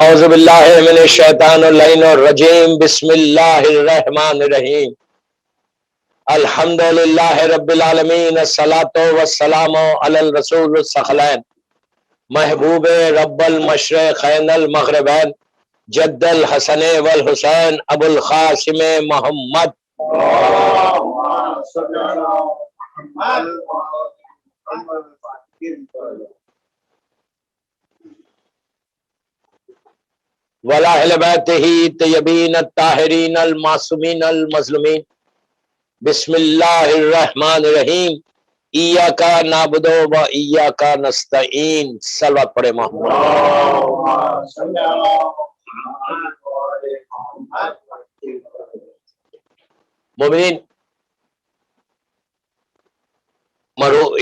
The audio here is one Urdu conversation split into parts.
اعوذ باللہ من الشیطان اللعین الرجیم بسم اللہ الرحمن الرحیم الحمدللہ رب العالمین الصلاۃ والسلام علی الرسول الثقلین محبوب رب المشرقین المغربین جد الحسن والحسین ابو القاسم محمد وَلَأَهْلِ بَيْتِهِ طَيِّبِينَ الطَّاهِرِينَ الْمَعْصُومِينَ الْمَظْلُومِينَ بسم اللہ الرحمن الرحیم ایاک نعبد و ایاک نستعین صلوات پڑھے محمد مومنین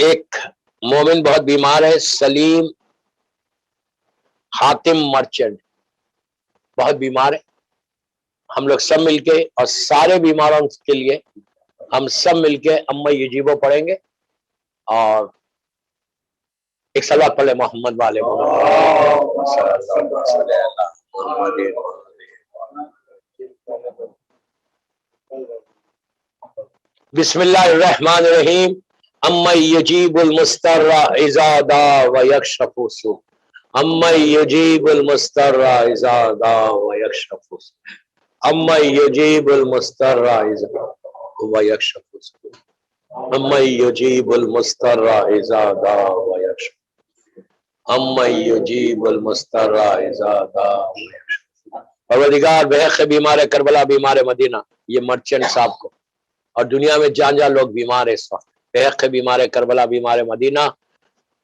ایک مومن بہت بیمار ہے، سلیم حاتم مرچنٹ بہت بیمار ہے۔ ہم لوگ سب مل کے اور سارے بیماروں کے لیے ہم سب مل کے اما یجیبو پڑھیں گے اور ایک صلوات پڑھ لیں محمد والے بسم اللہ الرحمن الرحیم اما یجیب المضطر اذا دعا ویکشف السوء اما یجیب المضطر اذا دعا ویکشف السوء اما یجیب المضطر اذا دعا ویکشف السوء اما یجیب المضطر اذا دعا ویکشف اما یجیب المضطر اذا دعا ویکشف۔ پروردگار بے حق بیمار کربلا، بیمار مدینہ، یہ مرچنٹ صاحب کو اور دنیا میں جہاں جہاں لوگ بیمار ہیں اس وقت، بے حق بیمار کربلا، بیمار مدینہ،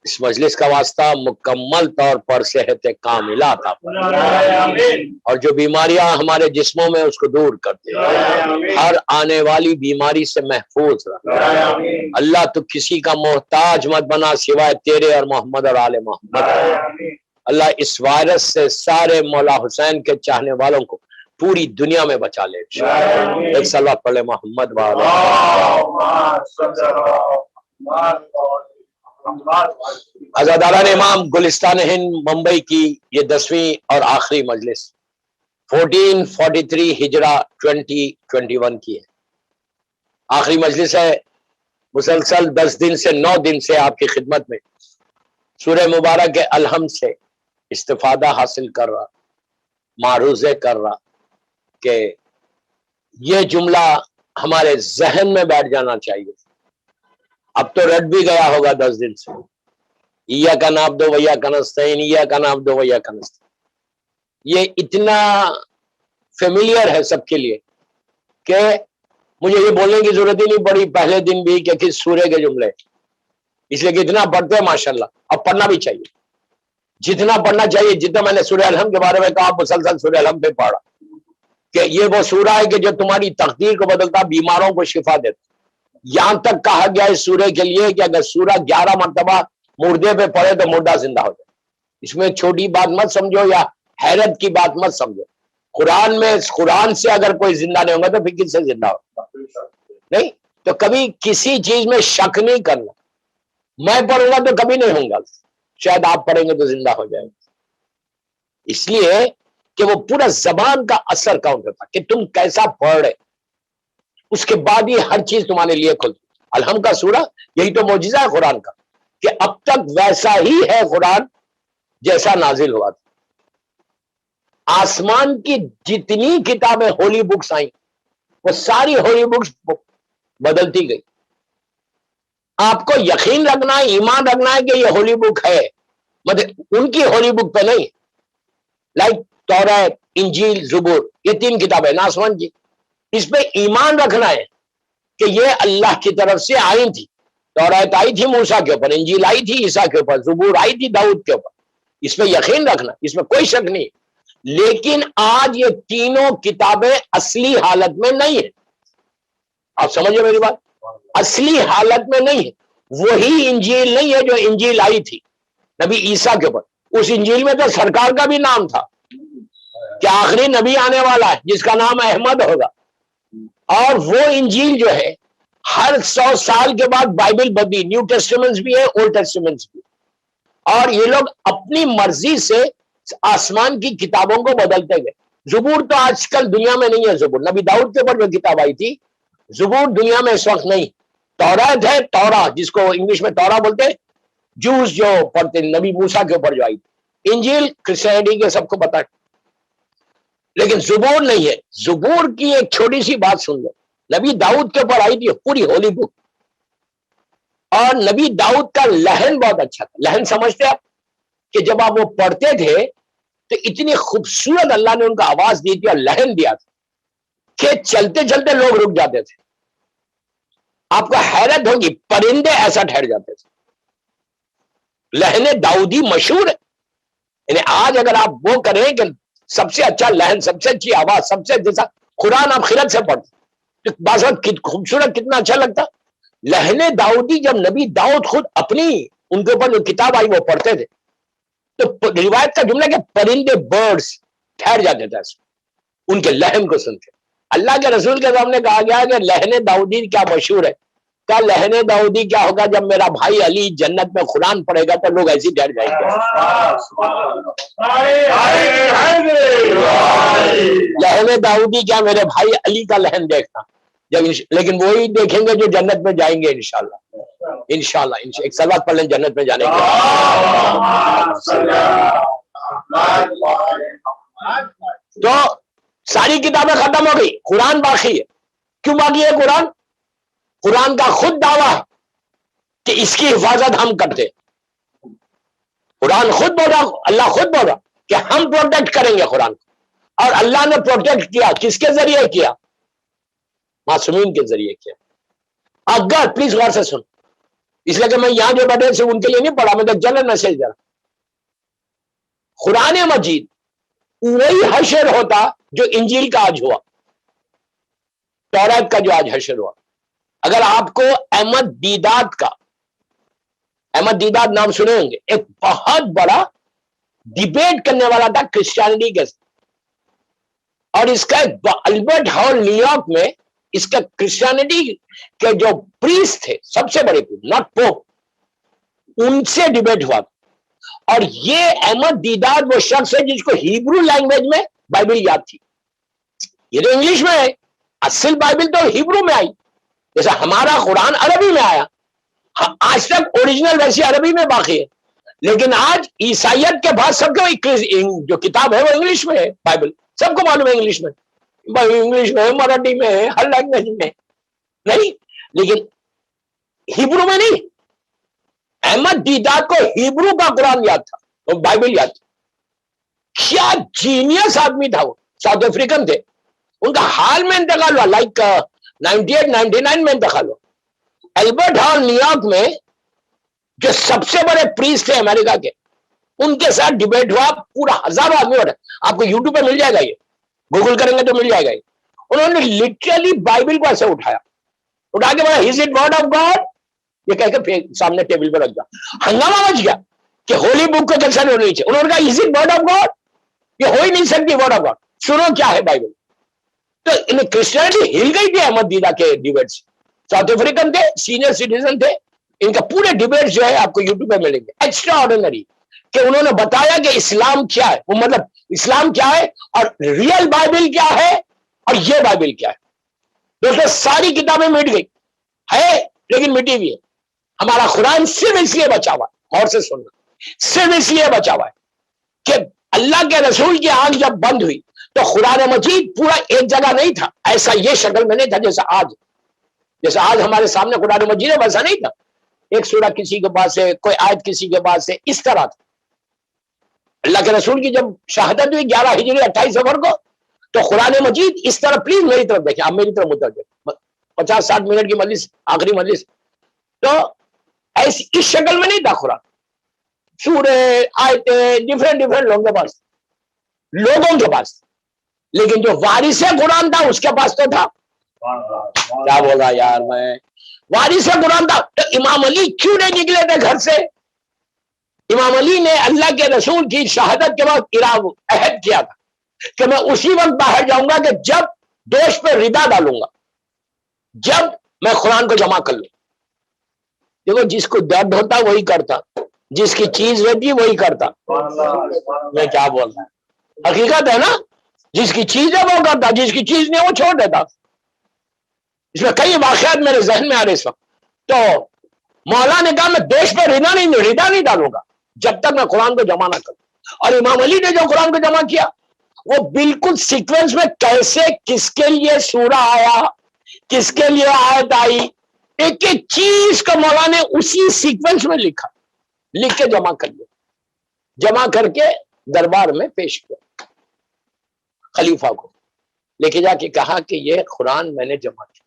اس مجلس کا واسطہ مکمل طور پر صحت کاملہ عطا فرمائے اور جو بیماریاں ہمارے جسموں میں اس کو دور کرتے ہیں، ہر آنے والی بیماری سے محفوظ رکھ اللہ۔ تو کسی کا محتاج مت بنا سوائے تیرے اور محمد اور آل محمد۔ اللہ اس وائرس سے سارے مولا حسین کے چاہنے والوں کو پوری دنیا میں بچا لے۔ ایک صلوات پڑھ لے محمد والے۔ عزاداران امام گلستان ہند ممبئی کی یہ 10ویں اور آخری مجلس 1443 ہجرہ 2021 کی ہے، آخری مجلس ہے۔ مسلسل 10 دن سے 9 دن سے آپ کی خدمت میں سورہ مبارک الحمد سے استفادہ حاصل کر رہا، معروضے کر رہا کہ یہ جملہ ہمارے ذہن میں بیٹھ جانا چاہیے۔ اب تو رٹ بھی گیا ہوگا 10 دن سے، ایاک نعبد و ایاک نستعین، ایاک نعبد و ایاک نستعین، یہ اتنا فیملیئر ہے سب کے لیے کہ مجھے یہ بولنے کی ضرورت ہی نہیں پڑی پہلے دن بھی کہ کس سورے کے جملے، اس لیے کہ اتنا پڑھتے ہیں ماشاءاللہ، اب پڑھنا بھی چاہیے، جتنا پڑھنا چاہیے، جتنا میں نے سورہ الحمد کے بارے میں کہا، مسلسل سورہ الحمد پہ پڑھا کہ یہ وہ سورہ ہے کہ جو تمہاری تقدیر کو بدلتا، بیماروں کو شفا دیتا۔ یہاں تک کہا گیا اس سورے کے لیے کہ اگر سورہ 11 مرتبہ مردے پہ پڑھے تو مردہ زندہ ہو جائے۔ اس میں چھوٹی بات مت سمجھو یا حیرت کی بات مت سمجھو، قرآن سے اگر کوئی زندہ نہیں ہوگا تو پھر کس سے زندہ ہوگا؟ نہیں تو کبھی کسی چیز میں شک نہیں کرنا، میں پڑھوں گا تو کبھی نہیں ہوں گا، شاید آپ پڑھیں گے تو زندہ ہو جائے گا۔ اس لیے کہ وہ پورا زبان کا اثر کاؤنٹ ہوتا کہ تم کیسا پڑھ رہے، اس کے بعد ہی ہر چیز تمہارے لیے کھلتی۔ الحمد کا سورہ یہی تو معجزہ ہے قرآن کا کہ اب تک ویسا ہی ہے قرآن جیسا نازل ہوا تھا۔ آسمان کی جتنی کتابیں ہولی بکس آئیں وہ ساری ہولی بکس بدلتی گئی۔ آپ کو یقین رکھنا ہے، ایمان رکھنا ہے کہ یہ ہولی بک ہے، مطلب ان کی ہولی بک پہ نہیں، لائک توریت، انجیل، زبور، یہ 3 کتابیں نا آسمان کی، اس پہ ایمان رکھنا ہے کہ یہ اللہ کی طرف سے آئی تھی۔ توریت آئی تھی موسیٰ کے اوپر، انجیل آئی تھی عیسیٰ کے اوپر، زبور آئی تھی داؤد کے اوپر، اس پہ یقین رکھنا، اس میں کوئی شک نہیں۔ لیکن آج یہ تینوں کتابیں اصلی حالت میں نہیں ہیں، آپ سمجھے میری بات، اصلی حالت میں نہیں ہے۔ وہی انجیل نہیں ہے جو انجیل آئی تھی نبی عیسیٰ کے اوپر، اس انجیل میں تو سرکار کا بھی نام تھا کہ آخری نبی آنے والا ہے جس کا نام احمد ہوگا، اور وہ انجیل جو ہے ہر 100 سال کے بعد بائبل بدلی، نیو ٹیسٹمنٹس بھی ہے، اولڈ ٹیسٹمنٹس بھی، اور یہ لوگ اپنی مرضی سے آسمان کی کتابوں کو بدلتے گئے. زبور تو آج کل دنیا میں نہیں ہے. زبور نبی داؤد کے اوپر جو کتاب آئی تھی، زبور دنیا میں اس وقت نہیں. تورات ہے، تورا جس کو انگلش میں تورا بولتے ہیں، جوز جو پڑھتے نبی موسیٰ کے اوپر جو آئی تھی. انجیل کرسچینٹی کے سب کو پتا ہے، لیکن زبور نہیں ہے. زبور کی ایک چھوٹی سی بات سن لو. نبی داؤد کے اوپر آئی تھی پوری ہولی بک، اور نبی داؤد کا لہن بہت اچھا تھا. لہن سمجھتے آپ کہ جب آپ وہ پڑھتے تھے تو اتنی خوبصورت اللہ نے ان کا آواز دی تھی اور لہن دیا تھا کہ چلتے چلتے لوگ رک جاتے تھے. آپ کو حیرت ہوگی، پرندے ایسا ٹھہر جاتے تھے. لہن داؤدی مشہور ہے. یعنی آج اگر آپ وہ کریں کہ سب سے اچھا لہن، سب سے اچھی آواز، سب سے جیسا قرآن آپ خرد سے پڑھتے، بعض وقت خوبصورت کتنا اچھا لگتا. لہن داؤدی جب نبی داؤد خود اپنی ان کے اوپر جو کتاب آئی وہ پڑھتے تھے تو روایت کا جملہ کہ پرندے برڈز ٹھہر جاتے تھے ان کے لہن کو سنتے. اللہ کے رسول کے سامنے کہا گیا کہ لہن داؤدی کیا مشہور ہے. کہا لہن داؤدی کیا ہوگا، جب میرا بھائی علی جنت میں قرآن پڑھے گا تو لوگ ایسے ٹھہر جائیں گے. لہن داؤدی کیا، میرے بھائی علی کا لہن دیکھنا جب، لیکن وہی دیکھیں گے جو جنت میں جائیں گے انشاءاللہ. انشاءاللہ ایک سلوات پڑھ لیں جنت میں جانے کے. تو ساری کتابیں ختم ہو گئی، قرآن باقی ہے. کیوں باقی ہے قرآن؟ قرآن کا خود دعویٰ ہے کہ اس کی حفاظت ہم کرتے. قرآن خود بول رہا، اللہ خود بول رہا کہ ہم پروٹیکٹ کریں گے قرآن کو. اور اللہ نے پروٹیکٹ کیا کس کے ذریعے کیا؟ معصومین کے ذریعے کیا. اگر پلیز غور سے سن، اس لیے کہ میں یہاں جو بیٹھے سے ان کے لیے نہیں پڑھا، میں تو جنرل میسج دے رہا. قرآن مجید وہی حشر ہوتا جو انجیل کا آج ہوا، تورات کا جو آج حشر ہوا. اگر آپ کو احمد دیدات کا، احمد دیدات نام سنے ہوں گے، ایک بہت بڑا ڈیبیٹ کرنے والا تھا کرسچینٹی کے ساتھ. اور اس کا البرٹ ہال نیو یارک میں اس کا کرسچینٹی کے جو پریسٹ تھے، سب سے بڑے پریسٹ، ناٹ پوپ، ان سے ڈیبیٹ ہوا. اور یہ احمد دیدات وہ شخص ہے جس کو ہیبرو لینگویج میں بائبل یاد تھی. یہ تو انگلش میں ہے، اصل بائبل تو ہیبرو میں آئی. جیسا ہمارا قرآن عربی میں آیا، آج تک اوریجنل ویسی عربی میں باقی ہے. لیکن آج عیسائیت کے بعد سب کو جو کتاب ہے وہ انگلش میں ہے. بائبل سب کو معلوم ہے انگلش میں، انگلش میں، مراٹھی میں، ہر لینگویج میں نہیں، لیکن ہیبرو میں نہیں. احمد دیدات کو ہیبرو کا قرآن یاد تھا، وہ بائبل یاد تھا. کیا جینیس آدمی تھا وہ. ساؤتھ افریقن تھے، ان کا حال میں انتقال ہوا، لائک 98 99 میں انتقال ہوا. البرٹ ہال نیو یارک میں جو سب سے بڑے پریسٹ تھے امریکہ کے، ان کے ساتھ ڈیبیٹ ہوا. پورا ہزاروں آدمی ہوتا ہے، آپ کو یوٹیوب پہ مل جائے گا، یہ گوگل کریں گے تو مل جائے گا. انہوں نے لٹرلی بائبل کو ایسے اٹھایا، اٹھا کے بولا is it word of God, یہ کہہ کے سامنے ٹیبل پہ رکھ دیا. ہنگامہ مچ گیا کہ ہولی بک کو کیسا ہونی چاہیے. انہوں نے کہا is it word of God, یہ ہو ہی نہیں سکتی ورڈ آف گاڈ، سنو کیا ہے بائبل. تو انہیں کرسچینٹی ہل گئی تھی احمد دیدہ کے ڈیبیٹ سے. ساؤتھ افریقن تھے، سینئر سٹیزن تھے. ان کا پورے ڈیبیٹ جو ہے آپ کو یوٹیوب پہ ملیں گے. ایکسٹرا آرڈینری کہ انہوں نے بتایا کہ اسلام کیا ہے، وہ مطلب اسلام کیا ہے اور ریئل بائبل کیا ہے اور یہ بائبل کیا ہے. دوستوں ساری کتابیں مٹ گئی ہے، لیکن مٹی ہوئی ہے. ہمارا قرآن صرف اس لیے بچا ہوا ہے، اور سے سننا، صرف اس لیے بچا ہوا ہے کہ اللہ کے رسول کی آنکھ جب بند ہوئی تو قرآن مجید پورا ایک جگہ نہیں تھا. ایسا یہ شکل میں نہیں تھا جیسا آج ہمارے سامنے قرآن مجید ہے، ویسا نہیں تھا. ایک سورہ کسی کے پاس ہے، کوئی آیت کسی کے پاس ہے، اس طرح تھا. اللہ کے رسول کی جب شہادت ہوئی 11 ہجری 28 سفر کو، تو قرآن مجید اس طرح، پلیز میری طرف دیکھیں، آپ میری طرف متوجہ، 50-60 منٹ کی مجلس، آخری مجلس، تو ایسی اس شکل میں نہیں تھا قرآن. سورے، آیتیں ڈیفرنٹ لوگوں کے پاس، لیکن جو وارث قرآن تھا اس کے پاس تو تھا. کیا بول رہا یار میں، وارث قرآن تھا. تو امام علی کیوں نہیں نکلے تھے گھر سے؟ امام علی نے اللہ کے رسول کی شہادت کے بعد عہد کیا تھا کہ میں اسی وقت باہر جاؤں گا کہ جب دوش پہ ردا ڈالوں گا، جب میں قرآن کو جمع کر لوں. دیکھو جس کو درد ہوتا وہی کرتا. جس کی چیز رہتی وہی کرتا. میں کیا بول رہا ہے؟ حقیقت ہے نا. جس کی چیز ہے وہ کرتا, جس کی چیز نہیں وہ چھوڑ دیتا. اس میں کئی واقعات میرے ذہن میں آ رہے اس وقت. تو مولا نے کہا میں دیش پہ ردا نہیں ڈالوں گا جب تک میں قرآن کو جمع نہ کروں. اور امام علی نے جو قرآن کو جمع کیا وہ بالکل سیکوینس میں کیسے, کس کے لیے سورہ آیا, کس کے لیے آیت آئی, ایک ایک چیز کا مولا نے اسی سیکوینس میں لکھا, لکھ کے جمع کر لیا, جمع کر کے دربار میں پیش کیا خلیفہ کو. لے کے جا کے کہا کہ یہ قرآن میں نے جمع کیا,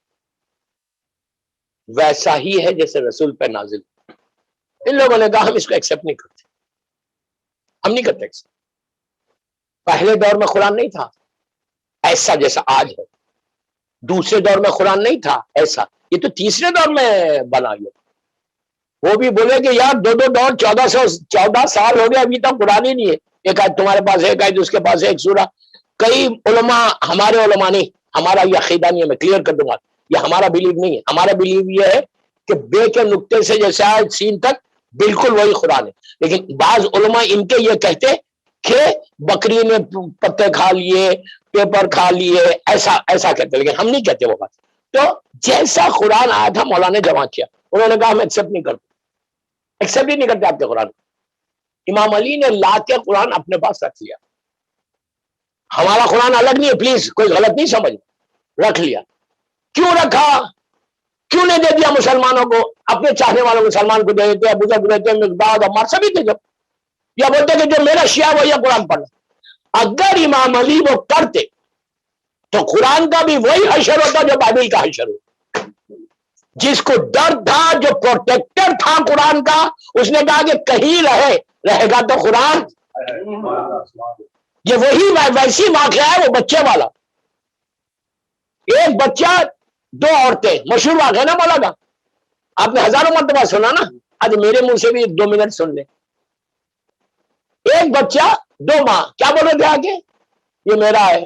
ویسا ہی ہے جیسے رسول پہ نازل. ان لوگوں نے کہا ہم اس کو ایکسپٹ نہیں کرتے, ہم نہیں کرتے. پہلے دور میں قرآن نہیں تھا ایسا جیسا آج ہے, دوسرے دور میں قرآن نہیں تھا ایسا, یہ تو تیسرے دور میں بنا. وہ بھی بولے کہ یار دو دور 14 سال ہو گئے ابھی تک قرآن ہی نہیں ہے. ایک آیت تمہارے پاس ایک آیت اس کے پاس ایک سورہ. کئی علماء, ہمارے علماء نہیں, ہمارا یہ عقیدہ نہیں ہے, میں کلیئر کر دوں گا, یہ ہمارا بلیو نہیں ہے. ہمارا بلیو یہ ہے کہ بے کے نقطے سے جیسے آئے سین تک بالکل وہی قرآن ہے. لیکن بعض علماء ان کے یہ کہتے کہ بکری نے پتے کھا لیے, پیپر کھا لیے, ایسا کہتے, لیکن ہم نہیں کہتے وہ بات. تو جیسا قرآن آیا تھا مولا نے جمع کیا. انہوں نے کہا ہم ایکسپٹ نہیں کرتے, ایکسپٹ ہی نہیں کرتے آپ کے قرآن. امام علی نے لا کے قرآن اپنے پاس رکھ لیا. ہمارا قرآن الگ نہیں ہے, پلیز کوئی غلط نہیں سمجھ, رکھ لیا. کیوں رکھا, کیوں نہیں دے دیا مسلمانوں کو, اپنے چاہنے والوں مسلمان کو دے دیتے, ابو ذر دیتے, مقداد عمار سبھی تھے جب, یا بولتے کہ جو میرا شیعہ وہ یہ قرآن پڑھنا. اگر امام علی وہ کرتے تو قرآن کا بھی وہی حشر ہوتا جو بائبل کا حشر ہوتا. جس کو ڈر تھا, جو پروٹیکٹر تھا قرآن کا, اس نے کہا کہ کہیں رہے گا تو قرآن. یہ وہی ویسی واقعہ ہے وہ بچے والا. ایک بچہ دو عورتیں, مشہور واقعہ نا مولا کا, آپ نے ہزاروں مرتبہ سنا نا, آج میرے منہ سے بھی 2 منٹ سن لیں. ایک بچہ دو ماں کیا بول رہے تھے آگے, یہ میرا ہے,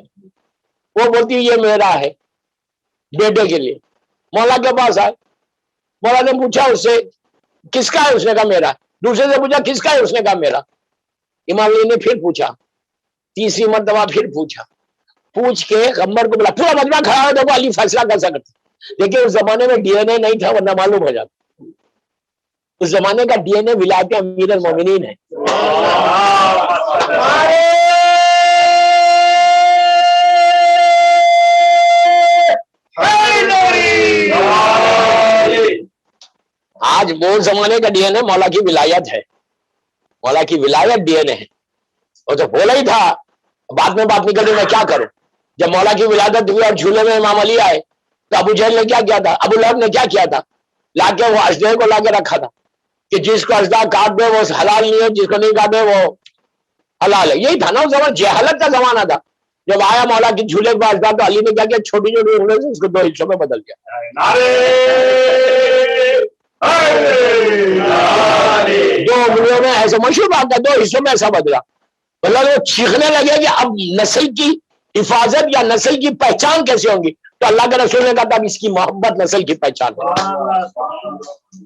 وہ بولتی یہ میرا ہے بیٹے کے لیے. مولا کے پاس آئے, مولا نے پوچھا اس سے کس کا ہے, اس نے کہا میرا. دوسرے سے پوچھا کس کا ہے, اس نے کہا میرا. امام علی نے پھر پوچھا, تیسری مرتبہ پھر پوچھا, پوچھ کے غمبر کو بلا, پورا مجمع کھڑا ہو, دیکھو علی فیصلہ کر سکتے. لیکن اس زمانے میں ڈی این اے نہیں تھا ورنہ معلوم ہو جاتا. اس زمانے کا ڈی این اے ولایت امیر المومنین ہے. آج وہ زمانے کا ڈی این اے مولا کی ولایت ہے, مولا کی ولایت ڈی این اے ہے. وہ تو بولا ہی تھا, بعد میں بات نکل رہی میں کیا کروں. جب مولا کی ولادت ہوئی اور جھولے میں امام علی آئے تو ابو جہل نے کیا کیا تھا, ابو لہب نے کیا کیا تھا, لا کے وہ اژدہے کو لا کے رکھا تھا کہ جس کو اژدہا کاٹ دے وہ حلال نہیں ہے, جس کو نہیں کاٹے وہ حلال ہے. یہی تھا نا اس زمانے, جہالت کا زمانہ تھا. جب آیا مولا کی جھولے کے پاس تو علی نے کیا کیا, چھوٹی چھوٹی انگلیوں سے اس کو 2 حصوں میں بدل دیا. دو انگلیوں میں ایسا, مشہور بات ہے, 2 حصوں میں ایسا بدلا. مطلب وہ چیخنے لگے کہ اب نسل کی حفاظت یا نسل کی پہچان کیسے ہوں گی. تو اللہ کے رسول نے کہا تھا اس کی محبت نسل کی پہچان ہے.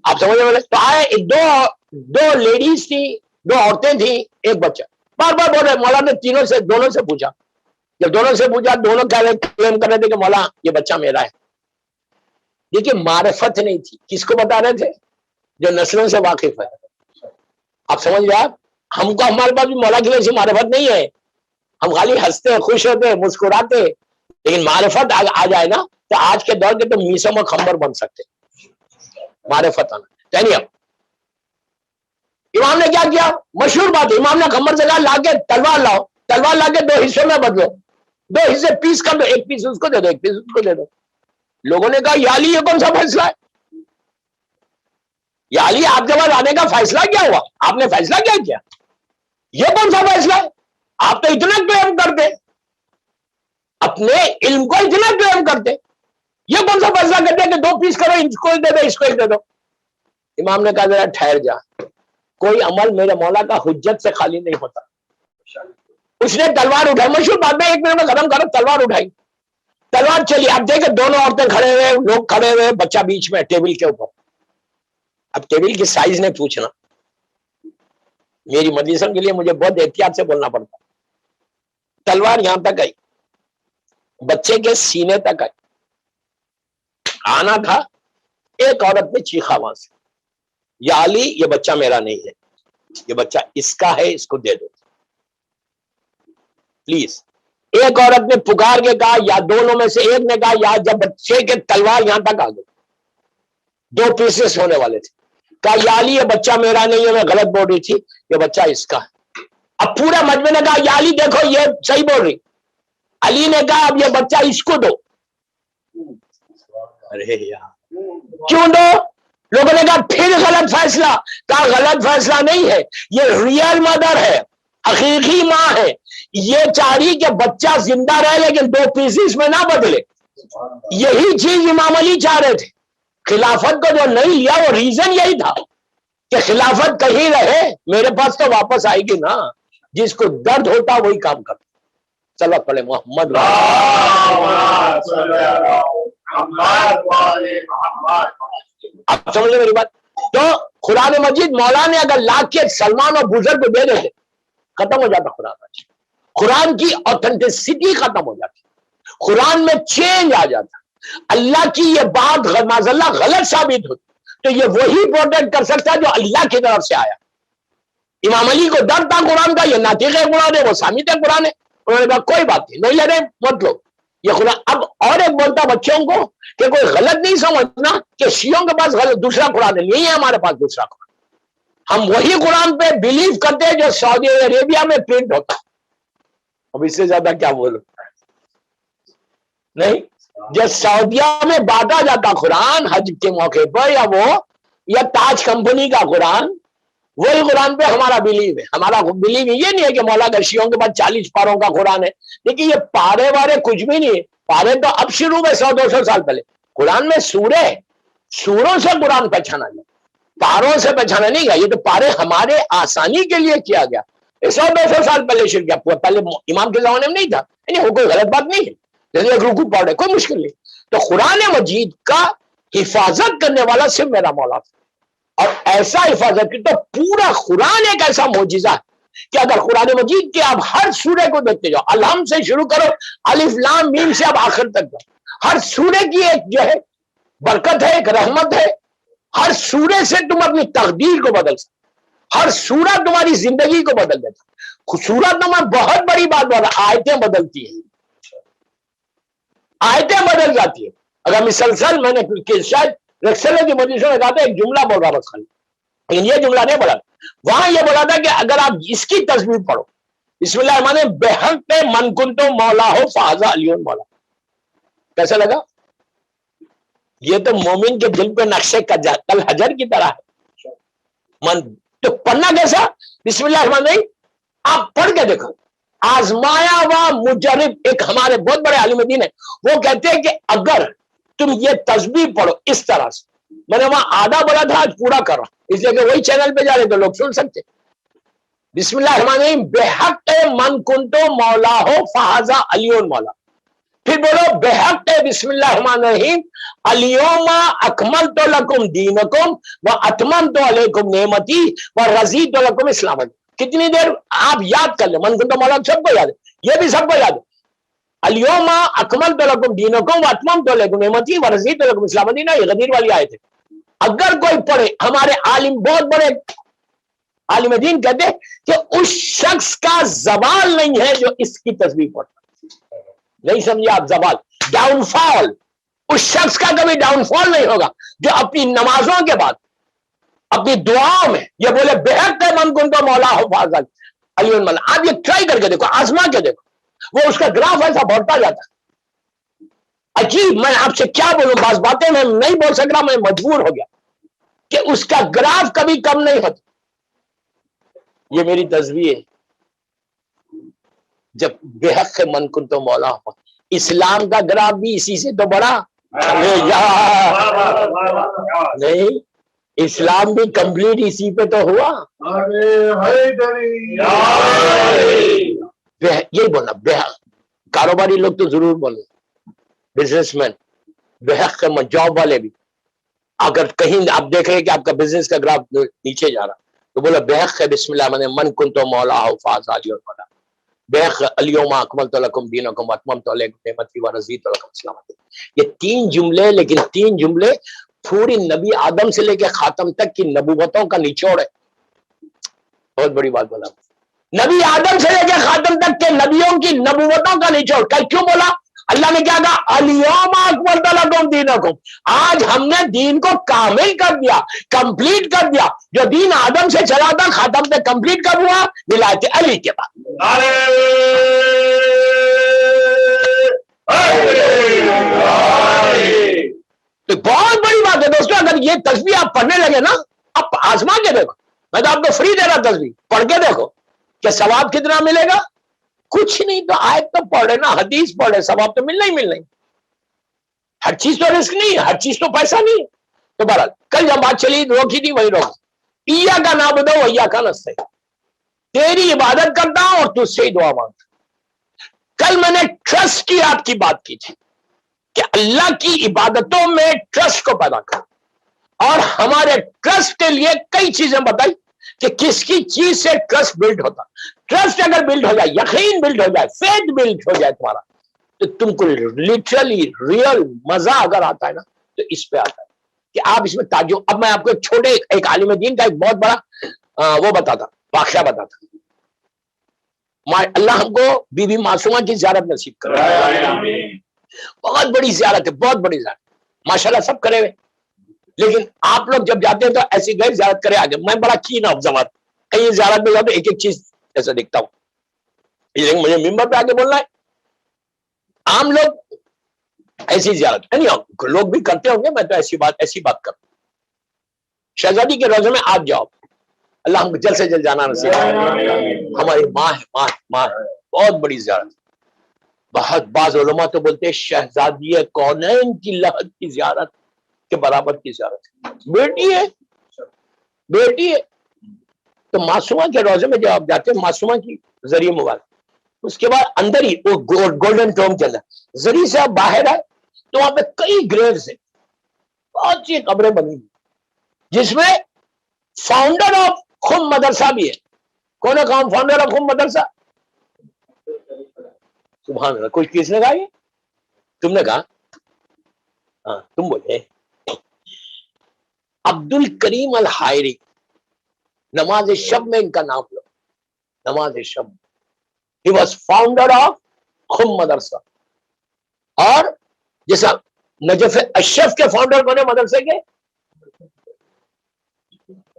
آپ سمجھ رہے. تو آئے دو لیڈیز تھی, 2 عورتیں تھیں, ایک بچہ. بار بار بول رہے, مولا نے دونوں سے پوچھا. جب دونوں سے پوچھا, دونوں کلیم کر رہے تھے کہ مولا یہ بچہ میرا ہے. دیکھیے معرفت نہیں تھی, کس کو بتا رہے تھے, جو نسلوں سے واقف ہے. آپ سمجھ رہے آپ, ہم کو ہمارے پاس بھی مولا کی ویسی معرفت نہیں ہے. ہم خالی ہنستے, خوش ہوتے, مسکراتے, لیکن معرفت آ جائے نا تو آج کے دور کے تو میسم و کھمبر بن سکتے. معرفت آنا یعنی اب امام نے کیا کیا, مشہور بات ہے, امام نے کھمبر سے کہا لا کے تلوار لاؤ, تلوار لا کے 2 حصوں میں بدلو, 2 حصے پیس کر دو, ایک پیس اس کو دے دو, ایک پیس اس کو دے دو. لوگوں نے کہا یا علی یہ کون سا فیصلہ ہے, یا علی آپ کے پاس آنے کا فیصلہ کیا ہوا, آپ نے فیصلہ کیا کیا, یہ کون سا فیصلہ ہے. آپ تو اتنا کلیم کرتے, اپنے علم کو اتنا کلیم کرتے, یہ کون سا فیصلہ کرتے کہ 2 پیس کرو, اس کو دے دو, اس کو دے دو. امام نے کہا ذرا ٹھہر جا, کوئی عمل میرے مولا کا حجت سے خالی نہیں ہوتا. اس نے تلوار اٹھائی, مشہور بات میں 1 منٹ میں ختم کرو, تلوار اٹھائی, تلوار چلی. اب دیکھیں دونوں عورتیں کھڑے ہوئے, لوگ کھڑے ہوئے, بچہ بیچ میں ٹیبل کے اوپر. اب ٹیبل کی سائز نے پوچھنا, میری مجلسوں کے لیے مجھے بہت احتیاط سے بولنا پڑتا. تلوار یہاں تک آئی, بچے کے سینے تک آئی, آنا تھا. ایک عورت نے چیخا وہاں سے, یا علی یہ بچہ میرا نہیں ہے, یہ بچہ اس کا ہے, اس کو دے دو پلیز. ایک عورت نے پکار کے کہا, یا دونوں میں سے ایک نے کہا, یا جب بچے کے تلوار یہاں تک آ گئی, 2 پیسز ہونے والے تھے, کہا یا علی یہ بچہ میرا نہیں ہے, میں غلط بول رہی تھی, یہ بچہ اس کا ہے. اب پورا مجمع نے کہا یا علی دیکھو یہ صحیح بول رہی. علی نے کہا اب یہ بچہ اس کو دو. ارے یار کیوں دو؟ لوگوں نے کہا پھر غلط فیصلہ. کہا غلط فیصلہ نہیں ہے, یہ ریئل مدر ہے, حقیقی ماں ہے. یہ چاہ رہی کہ بچہ زندہ رہے لیکن 2 پیسز میں نہ بدلے. یہی چیز امام علی چاہ رہے تھے. خلافت کو جو نہیں لیا وہ ریزن یہی تھا کہ خلافت کہیں رہے, میرے پاس تو واپس آئے گی نا. جس کو درد ہوتا وہی کام کرتا. چلو پڑھے محمد. آپ سمجھ لیں میری بات. تو قرآن مجید مولا نے اگر لا کے سلمان اور بزرگ کو دے دیتے ختم ہو جاتا قرآن مجید. قرآن کی اوتھینٹسٹی ختم ہو جاتی, قرآن میں چینج آ جاتا. اللہ کی یہ بات معاذ اللہ غلط ثابت ہوتی تو یہ وہی پروٹیکٹ کر سکتا ہے جو اللہ کی طرف سے آیا. امام علی کو ڈر تھا قرآن کا, یہ ناطق قرآن ہے, وہ سامت قرآن ہے. انہوں نے کہا کوئی بات نہیں لے رہے مت لو یہ قرآن. اب اور ایک بولتا بچوں کو کہ کوئی غلط نہیں سمجھنا کہ شیعوں کے پاس غلط دوسرا قرآن ہے, نہیں ہے ہمارے پاس دوسرا قرآن. ہم وہی قرآن پہ بلیو کرتے ہیں جو سعودی عربیہ میں پرنٹ ہوتا. اب اس سے زیادہ کیا بولوں, نہیں جو سعودیہ میں بانٹا جاتا قرآن حج کے موقع پر, یا تاج کمپنی کا قرآن, وہی قرآن پہ ہمارا بلیو ہے. ہمارا بلیو یہ نہیں ہے کہ مولا گشیوں کے بعد 40 پاروں کا قرآن ہے. لیکن یہ پارے وارے کچھ بھی نہیں ہے. پارے تو اب شروع میں 100-200 سال پہلے. قرآن میں سورے, سوروں سے قرآن پہچانا گیا, پاروں سے پہچانا نہیں گیا. یہ تو پارے ہمارے آسانی کے لیے کیا گیا. 100-200 سال پہلے شروع کیا, پہلے امام کے زمانے میں نہیں تھا. یعنی وہ کوئی غلط بات نہیں ہے, جیسے ایک رکوع پڑھ رہے کوئی مشکل نہیں. تو قرآن مجید کا حفاظت کرنے والا صرف میرا مولا تھا. اور ایسا حفاظت کی تو پورا قرآن ایک ایسا معجزہ ہے کہ اگر قرآن مجید کے آپ ہر سورے کو دیکھتے جاؤ, الحم سے شروع کرو, الف لام میم سے اب آخر تک جاؤ, ہر سورے کی ایک جو ہے برکت ہے, ایک رحمت ہے. ہر سورے سے تم اپنی تقدیر کو بدل سکتے, ہر سورہ تمہاری زندگی کو بدل دیتا. سورت میں بہت بڑی بات بولا, آیتیں بدلتی ہیں, آیتیں بدل جاتی ہیں. اگر مسلسل میں نے شاید رکسلے کی مجلسوں میں کہا تھا, ایک جملہ بول رہا بس خالی, لیکن یہ جملہ نہیں بولا. وہاں یہ بولا تھا کہ اگر آپ اس کی تصویر پڑھو, بسم اللہ الرحمن الرحیم, بحق من کنتم مولا ہو فہذا علی مولا. کیسا لگا؟ یہ تو مومن کے دل پہ نقشے کا کل حجر کی طرح ہے. من تو پڑھنا کیسا؟ بسم اللہ الرحمن الرحیم آپ پڑھ کے دیکھو. آزمایا ہوا مجرب, ایک ہمارے بہت بڑے عالم دین ہے, وہ کہتے ہیں کہ اگر تم یہ تسبیح پڑھو اس طرح سے, میں نے وہاں آدھا بولا تھا آج پورا کر رہا, اس لیے کہ وہی چینل پہ جا رہے تو لوگ سن سکتے. بسم اللہ الرحمن الرحیم بحق من کنتو مولا ہو فہذا علی مولا. پھر بولو بحق بسم اللہ الرحمن الرحیم الیوم اکملت لکم دینکم و اتممت علیکم نعمتی و رضیت لکم اسلام. کتنی دیر آپ یاد کر لیں, من کنتو مولا سب کو یاد ہے, یہ بھی سب کو یاد ہے. الیوم اکملت لکم دینکم و اتممت علیکم نعمتی و رضیت لکم اسلام دینا, یہ غدیر والی آیت ہے. اگر کوئی پڑھے, ہمارے عالم بہت بڑے عالم دین کہتے ہیں کہ اس شخص کا زوال نہیں ہے جو اس کی تصویر پڑھتا. نہیں سمجھے آپ؟ زوال, ڈاؤن فال, اس شخص کا کبھی ڈاؤن فال نہیں ہوگا جو اپنی نمازوں کے بعد اپنی دعاؤں میں یہ بولے بحق من کنتو مولا ہو فہذا علی مولا. آپ یہ ٹرائی کر کے دیکھو, آزما کے دیکھو, وہ اس کا گراف ایسا بڑھتا جاتا ہے. عجیب, میں آپ سے کیا بولوں, بعض باتیں میں نہیں بول سک رہا, میں مجبور ہو گیا کہ اس کا گراف کبھی کم نہیں ہوتا. یہ میری تصویر ہے, جب بحق من کنتو مولا ہو. اسلام کا گراف بھی اسی سے تو بڑا نہیں, اسلام بھی کمپلیٹ اسی پہ تو ہوا. یہی بولنا بحق. کاروباری لوگ تو ضرور بولیں, بزنس مین, بحق جاب والے بھی. اگر کہیں آپ دیکھ رہے ہیں کہ آپ کا بزنس کا گراف نیچے جا رہا, تو بولا بحق بسم اللہ من کنت مولا فاز علی المولا، بحق الیوم اکملت لکم دینکم واتممت علیکم نعمتی ورضیت لکم الاسلام دین۔ یہ تین جملے، لیکن تین جملے پوری نبی آدم سے لے کے خاتم تک کی نبوتوں کا نچوڑ ہے۔ بہت بڑی بات بولا، نبی آدم سے لے کے خاتم تک کے نبیوں کی نبوتوں کا نچوڑ۔ کل کیوں بولا؟ اللہ نے کیا کہا؟ الیوم اکملت لکم دینکم، آج ہم نے دین کو کامل کر دیا، کمپلیٹ کر دیا۔ جو دین آدم سے چلا تھا خاتم تک کمپلیٹ کر ہوا ولایت علی کے بعد۔ تو بہت بڑی بات ہے دوستوں، اگر یہ تسبیح آپ پڑھنے لگے نا، آپ آزما کے دیکھو، میں تو آپ کو فری دے رہا تسبیح، پڑھ کے دیکھو کہ ثواب کتنا ملے گا۔ کچھ نہیں تو آیت تو پڑھے نا، حدیث پڑھے، ثواب تو ملنا ہی ملنا ہی۔ ہر چیز تو رزق نہیں ہے، ہر چیز تو پیسہ نہیں ہے۔ تو بہرحال کل جب بات چلی روکی تھی وہی روک، ایاک نعبد و ایاک نستعین، تیری عبادت کرتا ہوں اور تجھ سے ہی دعا مانگتا ہوں۔ کل میں نے ٹرسٹ کی آپ کی بات کی تھی کہ اللہ کی عبادتوں میں ٹرسٹ کو پیدا کرو، اور ہمارے ٹرسٹ کے لیے کئی چیزیں بتائی کہ کس کی چیز سے ٹرسٹ بلڈ ہوتا۔ ٹرسٹ اگر بلڈ ہو جائے، یقین بلڈ ہو جائے، فیتھ بلڈ ہو جائے تمہارا، تو تم کو لٹرلی ریئل مزہ اگر آتا ہے نا تو اس پہ آتا ہے کہ آپ اس میں تعجب۔ اب میں آپ کو ایک چھوٹے ایک عالم دین کا ایک بہت بڑا وہ بتاتا، واقعہ بتاتا۔ اللہ ہم کو بی بی معصومہ کی زیارت نصیب کرے، بہت بڑی زیارت ہے، بہت بڑی زیارت، ماشاءاللہ سب کرے ہوئے، لیکن آپ لوگ جب جاتے ہیں تو ایسی گئے زیارت کرے آگے۔ میں بڑا کین آبزرور، کہیں زیارت میں جاؤ تو ایک ایک چیز ایسا دکھتا ہوں، لیکن مجھے ممبر پہ آگے بولنا ہے۔ عام لوگ ایسی زیارت لوگ بھی کرتے ہوں گے، میں تو ایسی بات کروں۔ شہزادی کے روزے میں آپ جاؤ، اللہ ہم کو جلد سے جلد جانا نصیب کرے۔ ہماری ماں ہے، بہت بڑی زیارت۔ بہت بعض علماء تو بولتے ہیں شہزادی کونین کی لحد کی زیارت کے برابر کی زیارت ہے، بیٹی ہے، بیٹی ہے۔ تو معصومہ کے روزے میں جب آپ جاتے ہیں، معصومہ کی ذریعہ مبارک، اس کے بعد اندر ہی وہ گولڈن ٹوم کے اندر ذریعے سے آپ باہر آئے تو وہاں پہ کئی گریوز ہیں، بہت سی قبریں بنی ہوئی، جس میں فاؤنڈر آف خم مدرسہ بھی ہے۔ کون ہے فاؤنڈر آف خم مدرسہ؟ سبحان اللہ، کچھ کس نے کہا؟ یہ تم نے کہا؟ ہاں تم بولے۔ عبد الکریم الحائری، نماز شب میں ان کا نام لو، نماز شب، he was founder of خم مدرسہ۔ اور جیسا نجف اشرف کے فاؤنڈر کون ہے مدرسے کے؟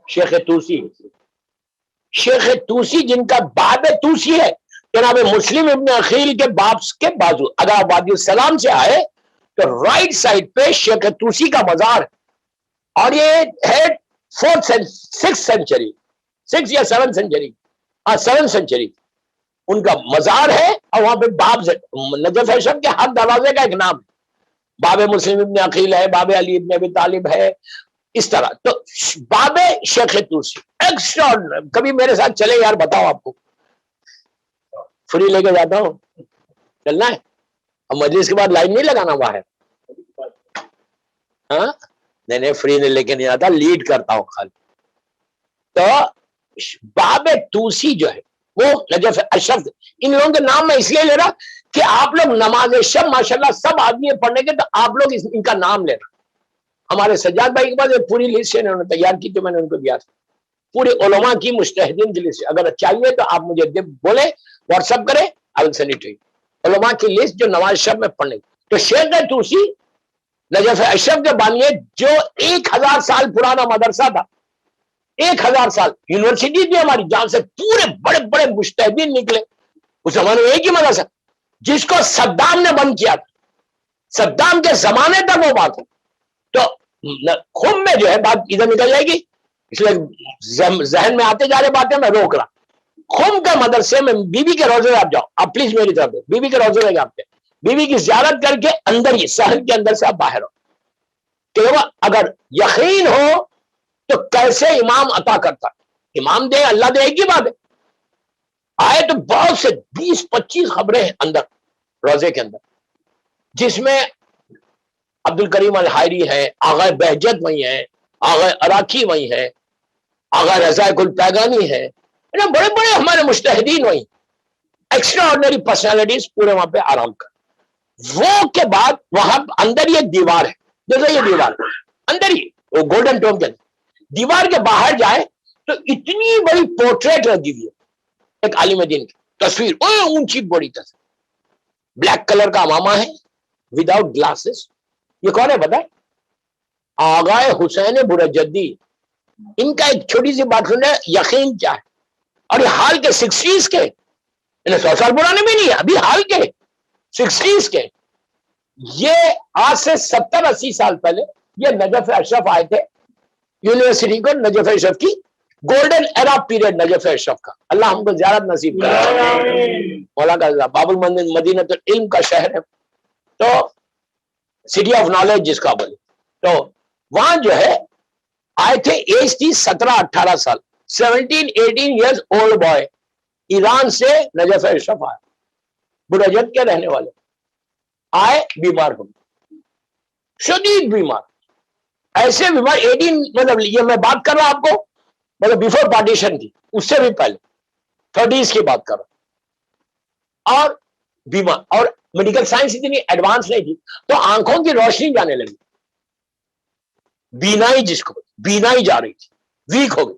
شیخ توسی، شیخ توسی جن کا باب توسی ہے، جناب مسلم ابن عقیل کے باپ کے بازو۔ اگر آپ وادی السلام سے آئے تو رائٹ سائڈ پہ شیخ توسی کا مزار ہے، اور یہ ہے 6 سینچری، 6 یا 7 سینچری، 7 سینچری ان کا مزار ہے۔ اور وہاں پہ باب نجف اشرف کے ہر دروازے کا ایک نام ہے، باب مسلم ابن عقیل ہے، باب علی ابن ابی طالب ہے، اس طرح۔ تو باب شیخ توسی ایکسٹرا، کبھی میرے ساتھ چلے یار، بتاؤ آپ کو فری لے کے جاتا ہوں، چلنا ہے؟ اور مجلس کے بعد لائن نہیں لگانا باہر، ہاں نہیں فری نہیں لے کے نہیں آتا، لیڈ کرتا ہوں خالی۔ تو باب توسی جو ہے وہ نجف اشرف، ان لوگوں کے نام میں اس لیے لے رہا کہ آپ لوگ نماز شب ماشاءاللہ سب آدمی پڑھنے کے، تو آپ لوگ ان کا نام لینا۔ ہمارے سجاد بھائی کے بعد ایک پوری لسٹ انہوں نے تیار کی، تو میں نے ان کو دیا تھا، پورے علماء کی مجتہدین کی لسٹ۔ اگر چاہیے تو آپ مجھے بولے، واٹس ایپ کرے، I will send it to you۔ علماء کی لسٹ جو نماز شب میں پڑھنے۔ تو شیخ توسی نجف اشرف کے بانی ہے، جو 1000 سال پرانا مدرسہ تھا، 1000 سال یونیورسٹی تھی ہماری، جہاں سے پورے بڑے بڑے مجتہدین نکلے۔ اس زمانے میں ایک ہی مدرسہ جس کو صدام نے بند کیا تھا، صدام کے زمانے تک وہ بات ہے۔ تو خم میں جو ہے بات ادھر نکل جائے گی، اس لیے ذہن میں آتے جا رہے باتیں میں روک رہا۔ خم کے مدرسے میں بی بی کے روزے میں آپ جاؤ، آپ پلیز میری طرف دے، بی بی کے روزے میں آپ بی بی کی زیارت کر کے اندر ہی شہر کے اندر سے آپ باہر ہو کہ اگر یقین ہو تو کیسے امام عطا کرتا، امام دے اللہ دے، ایک ہی بات ہے۔ آئے تو بہت سے 20-25 خبریں ہیں اندر روزے کے اندر، جس میں عبد الکریم الحائری ہے، آغا بہجت وہی ہیں، آغا عراقی وہی ہیں، آغا رضا الپیگانی ہے، بڑے بڑے ہمارے مجتہدین ہوئی، ایکسٹرا آرڈنری پرسنالٹیز پورے وہاں پہ آرام کر. وہ کے بعد وہاں اندر ہی ایک دیوار ہے، جیسے یہ دیوار اندر ہی وہ گولڈن ٹوم کے اندر، دیوار کے باہر جائے تو اتنی بڑی پورٹریٹ لگی ہوئی ہے ایک عالم دین کی تصویر، اونچی بڑی تصویر، بلیک کلر کا امامہ ہے، وداؤٹ گلاسز. یہ کون ہے بتائیں؟ آغا حسین برجدی. ان کا ایک چھوٹی سی بات سنیں، یقین کیا ہے، اور یہ حال کے 60s کے، انہیں 100 سال پرانے بھی نہیں ہے، ابھی حال کے 60s کے. یہ آج سے 70-80 سال پہلے یہ نجف اشرف آئے تھے یونیورسٹی کو، نجف اشرف کی گولڈن ایرا پیریڈ نجف اشرف کا. اللہ ہم کو زیارت نصیب کرے. مولا کا باب المدینہ العلم کا شہر ہے، تو سٹی آف نالج جس کا بولے، تو وہاں جو ہے آئے تھے، ایج تھی 17-18 سال، 17-18 ایئرز اولڈ بوائے. ایران سے نجف اشرف آئے، برجت کے رہنے والے آئے، بیمار ہو گئے، شدید بیمار، ایسے بیمار 18، مطلب یہ میں بات کر رہا ہوں آپ کو مطلب بیفور پارٹیشن کی، اس سے بھی پہلے 30s کی بات کر رہا ہوں، اور بیمار، اور میڈیکل سائنس اتنی ایڈوانس نہیں تھی، تو آنکھوں کی روشنی جانے لگی، بینائی جس کو بینائی جا رہی تھی، ویک ہو گئی.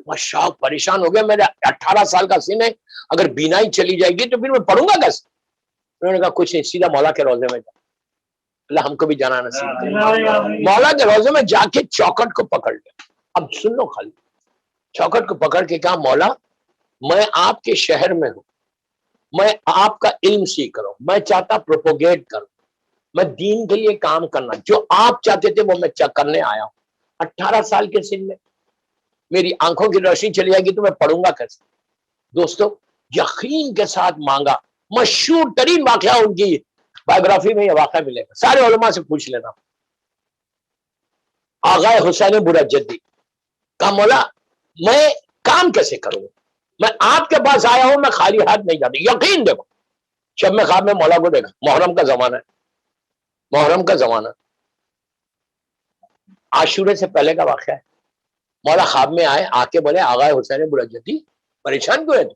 میں شوق پریشان ہو گیا، میرے 18 سال کا سن ہے، اگر بینائی چلی جائے گی تو پھر میں پڑھوں گا کیسے؟ انہوں نے کہا کچھ نہیں، سیدھا مولا کے روزے میں جا. اللہ ہم کو بھی جانا نصیب کرے. مولا کے روزے میں جا کے چوکٹ کو پکڑ لیا. اب سن لو، خالی چوکٹ کو پکڑ کے کہا، مولا میں آپ کے شہر میں ہوں، میں آپ کا علم سیکھ رہا ہوں، میں چاہتا پروپوگیٹ کروں، میں دین کے لیے کام کرنا، جو آپ چاہتے تھے وہ میں کرنے آیا ہوں. 18 سال کے سن میں میری آنکھوں کی روشنی چلی جائے گی تو میں پڑھوں گا کیسے؟ دوستو یقین کے ساتھ مانگا. مشہور ترین واقعہ ان کی بایوگرافی میں یہ واقعہ ملے گا، سارے علماء سے پوچھ لینا. آغا حسین برجدی کہا، مولا میں کام کیسے کروں؟ میں آپ کے پاس آیا ہوں، میں خالی ہاتھ نہیں جاتا. یقین دیکھو، جب میں خواب میں مولا کو دیکھا، محرم کا زمانہ ہے، محرم کا زمانہ، عاشورے سے پہلے کا واقعہ ہے. مولا خواب میں آئے، آ کے بولے، آغا حسین برجدی پریشان کیوں ہے تو؟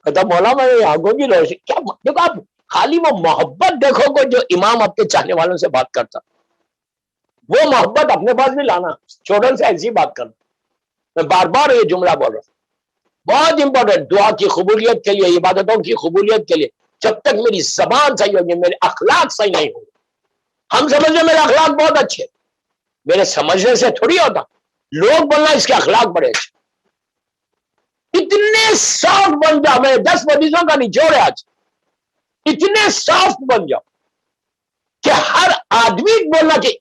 کہتا مولا میں آنکھوں کی روشنی، کیا دیکھو آپ خالی وہ محبت دیکھو کو جو امام اپنے چاہنے والوں سے بات کرتا، وہ محبت اپنے پاس بھی لانا، چھوٹن سے ایسی بات کرنا. میں بار بار یہ جملہ بول رہا ہوں، بہت امپورٹنٹ، دعا کی قبولیت کے لیے، عبادتوں کی قبولیت کے لیے، جب تک میری زبان صحیح ہوگی، میرے اخلاق صحیح نہیں ہوں. ہم سمجھتے میرے اخلاق بہت اچھے، میرے سمجھنے سے تھوڑی ہوتا، لوگ بولنا اس کے اخلاق بڑے اچھے. اتنے سافٹ بن جاؤ، میں 10 حدیثوں کا نچوڑ ہے آج، اتنے سافٹ بن جاؤ کہ ہر آدمی بولنا کہ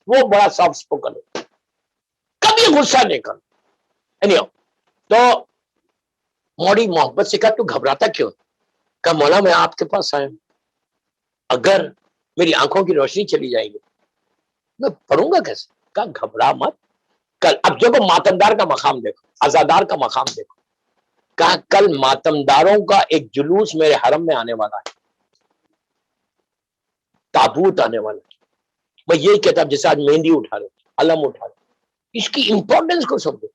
وہ بڑا سافٹ اسپوکن ہے، کبھی غصہ نہیں کرنا. تو موڑی محبت سے کہا، تو گھبراتا کیوں؟ کہا مولا میں آپ کے پاس آیا ہوں، اگر میری آنکھوں کی روشنی چلی جائے گی میں پڑھوں گا کیسے؟ کہا گھبرا مت، کل اب دیکھو ماتمدار کا مقام دیکھو، عزادار کا مقام دیکھو. کہا کل ماتمداروں کا ایک جلوس میرے حرم میں آنے والا ہے، تابوت آنے والا ہے. میں یہی کہتا جیسے آج مہندی اٹھا لو، علم اٹھا لو، اس کی امپورٹنس کو سمجھو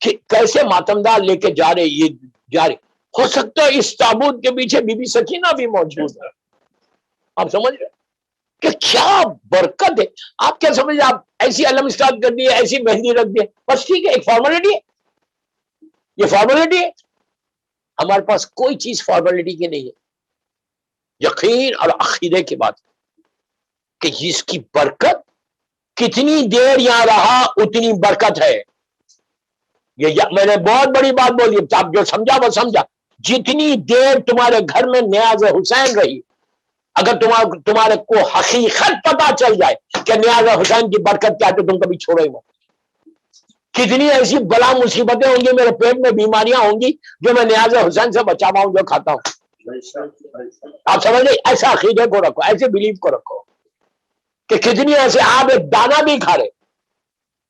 کہ کیسے ماتمدار لے کے جا رہے، یہ جا رہے. ہو سکتا ہے اس تابوت کے پیچھے بی بی سکینہ بھی موجود ہے. آپ سمجھ رہے کہ کیا برکت ہے؟ آپ کیا سمجھ رہے؟ آپ ایسی علم اسٹارٹ کر دیے، ایسی مہندی رکھ دیے، بس ٹھیک ہے، ایک فارمیلٹی ہے، یہ فارمیلٹی ہے. ہمارے پاس کوئی چیز فارمیلٹی کی نہیں ہے، یقین اور عقیدے کی بات کہ اس کی برکت کتنی دیر یہاں رہا اتنی برکت ہے. یہ میں نے بہت بڑی بات بولی، آپ جو سمجھا وہ سمجھا. جتنی دیر تمہارے گھر میں نیاز حسین رہی، اگر تمہارے کو حقیقت پتا چل جائے کہ نیاز حسین کی برکت کیا ہے تو تم کبھی چھوڑو ہی مت. کتنی ایسی بلا مصیبتیں ہوں گی، میرے پیٹ میں بیماریاں ہوں گی جو میں نیاز حسین سے بچا پاؤں جو کھاتا ہوں. آپ سمجھ لیں، ایسا عقیدے کو رکھو، ایسے بلیف کو رکھو کہ کتنی ایسے آپ ایک دانہ بھی کھا رہے،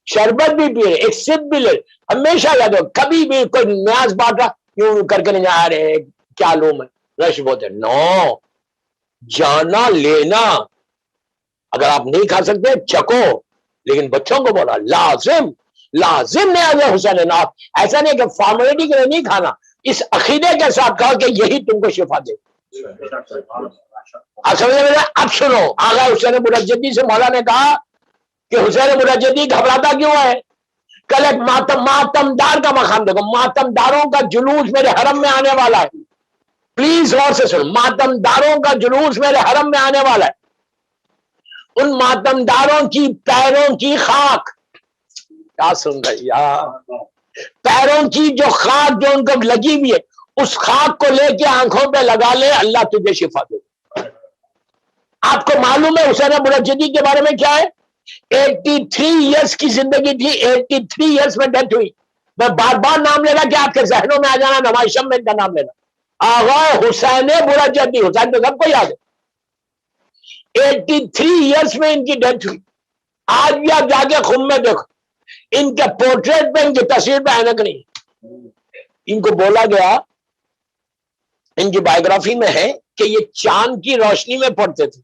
شربت بھی پی رہے، ایک سپ بھی لے، ہمیشہ یاد ہو کبھی بھی کوئی نیاز بانٹ رہا کیوں کر کے نہیں جا رہے کیا لوں میں رش بولتے. نو، جانا لینا اگر آپ نہیں کھا سکتے چکو، لیکن بچوں کو بولا لازم لازم نیاز حسین نعت. ایسا نہیں کہ فارمیلٹی کے لیے نہیں کھانا، اس عقیدے کے ساتھ کہا کہ یہی تم کو شفا دے. اب سنو، آغا حسین مرجدی سے مولا نے کہا کہ حسین مرجدی گھبراتا کیوں ہے؟ کل ایک ماتم دار کا مقام دیکھو، ماتم داروں کا جلوس میرے حرم میں آنے والا ہے. پلیز غور سے سنو، ماتم داروں کا جلوس میرے حرم میں آنے والا ہے. ان ماتم داروں کی پیروں کی خاک، کیا سن رہی یار، پیروں کی جو خاک جو ان کو لگی ہوئی ہے، اس خاک کو لے کے آنکھوں پہ لگا لے، اللہ تجھے شفا دے. آپ کو معلوم ہے حسین مرجدی کے بارے میں کیا ہے؟ 83 ایئرس کی زندگی تھی، 83 ایئرس میں ڈیتھ ہوئی. میں بار بار نام لینا کہ آپ کے ذہنوں میں آ جانا، نواز شم میں ان کا نام لینا. آغا حسین مرجدی، حسین تو سب کو یاد ہے. 83 ایئرس میں ان کی ڈیتھ ہوئی. آج بھی آپ جا کے خم میں دیکھو، ان کے پورٹریٹ پہ، ان کی تصویر پہ اینک نہیں. ان کو بولا گیا، ان کی بایوگرافی میں ہے کہ یہ چاند کی روشنی میں پڑھتے تھے.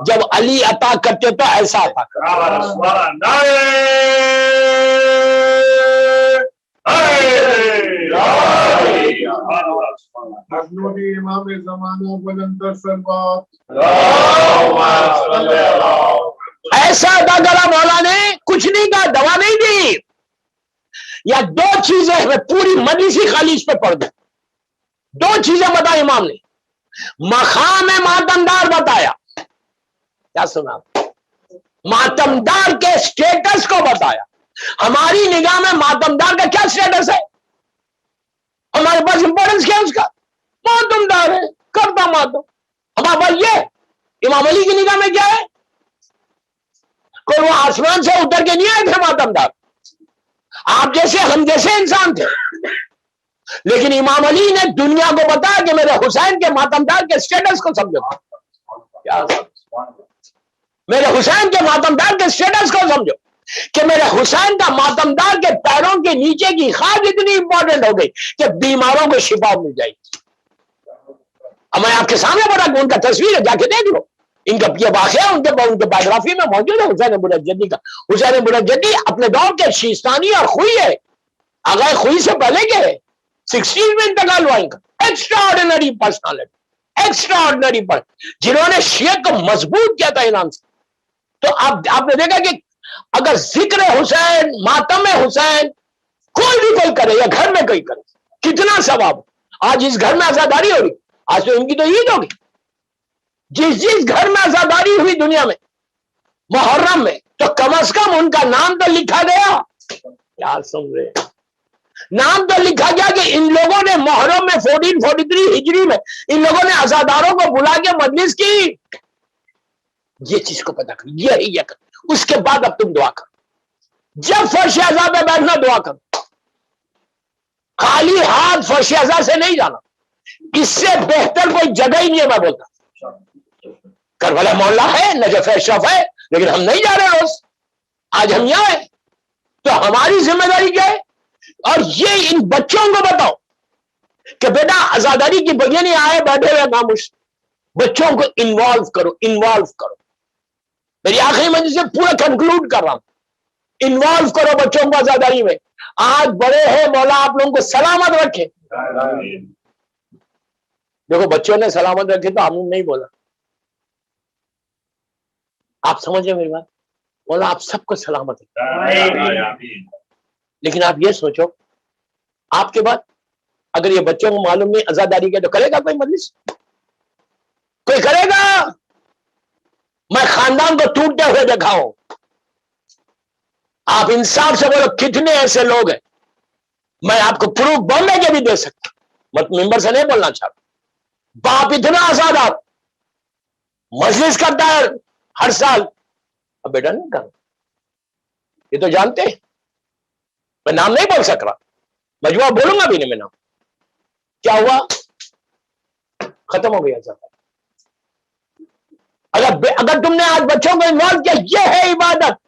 جب علی عطا کرتے تو ایسا عطا کرتے. ایسا عطا کرا مولا نے، کچھ نہیں کہا، دوا نہیں دی. یا دو چیزیں میں پوری مجلسی خالی اس پہ پڑھ دوں. دو چیزیں بتائی امام نے، مقام ماتمدار بتایا. کیا سنا؟ ماتمدار کے سٹیٹس کو بتایا. ہماری نگاہ میں ماتمدار کا کیا سٹیٹس ہے؟ ہمارے پاس امپورٹنس کیا ہے اس کا؟ ماتمدار ہے، کرتا ماتم. ہمارے پاس یہ امام علی کی نگاہ میں کیا ہے؟ کوئی وہ آسمان سے اتر کے نہیں آئے تھے ماتمدار، آپ جیسے ہم جیسے انسان تھے. لیکن امام علی نے دنیا کو بتایا کہ میرے حسین کے ماتمدار کے سٹیٹس کو سمجھو. میرے حسین کے ماتمدار کے سٹیٹس کو سمجھو کہ میرے حسین کا ماتمدار کے پیروں کے نیچے کی خاک اتنی امپورٹنٹ ہو گئی کہ بیماروں کو شفا مل جائے. اب میں آپ کے سامنے پڑھا کہ ان کا تصویر ہے، جا کے دیکھ لو. ان کا یہ واقعہ ان کے بایوگرافی میں موجود ہے حسین مرجدی کا. حسین مرجدی اپنے دور کے شیستانی اور خوئی ہے. آغا خوئی سے پہلے کے 60 میں انتقال ہوا ان کا. Extra ordinary personality, extra ordinary جنہوں نے شیعہ کو مضبوط کیا تھا ایران سے. تو آپ نے دیکھا کہ اگر ذکر حسین، ماتم حسین کوئی کرے یا گھر میں کوئی کرے، کتنا ثواب. آج اس گھر میں عزاداری ہو رہی، آج تو ان کی تو عید ہوگی. جس گھر میں عزاداری ہوئی دنیا میں محرم میں، تو کم از کم ان کا نام تو لکھا گیا. یار سن رہے، نام تو لکھا گیا کہ ان لوگوں نے محرم میں 1443 ہجری میں ان لوگوں نے عزاداروں کو بلا کے مجلس کی. یہ چیز کو پتا کر، یہ کر. اس کے بعد اب تم دعا کرو. جب فرش اعضاء پہ بیٹھنا دعا کرو، خالی ہاتھ فرش اعضاء سے نہیں جانا. اس سے بہتر کوئی جگہ ہی نہیں ہے. میں بولتا کربلا محلہ ہے، نجف اشرف ہے، لیکن ہم نہیں جا رہے روز. آج ہم یہاں ہیں تو ہماری ذمہ داری کیا ہے؟ اور یہ ان بچوں کو بتاؤ کہ بیٹا عزاداری کی بگے نہیں آئے بیٹھے ہوئے خاموش. بچوں کو انوالو کرو، انوالو کرو. میری آخری مجلس سے پورا کنکلوڈ کر رہا ہوں. انوالو کرو بچوں کو عزاداری میں. آج بڑے ہیں، مولا آپ لوگوں کو سلامت رکھے. دیکھو بچوں نے سلامت رکھے تو ہم نہیں بولا. آپ سمجھے میری بات؟ مولا آپ سب کو سلامت رکھے. لیکن آپ یہ سوچو، آپ کے بعد اگر یہ بچوں کو معلوم نہیں عزاداری کے، تو کرے گا کوئی مجلس؟ کوئی کرے گا؟ میں خاندان کو ٹوٹتے ہوئے دیکھا ہوں. آپ انصاف سے بولو کتنے ایسے لوگ ہیں، میں آپ کو پروف بولنے کے بھی دے سکتا، ممبر سے نہیں بولنا چاہتا. باپ اتنا آزاد مجلس کرتا ہے ہر سال. اب بیٹا نہیں کرنا، یہ تو جانتے ہیں. میں نام نہیں بول سک رہا، مجموعہ بولوں گا بھی نہیں. میں نام کیا ہوا، ختم ہو گیا. اگر تم نے آج بچوں کو انوالو کیا، یہ ہے عبادت.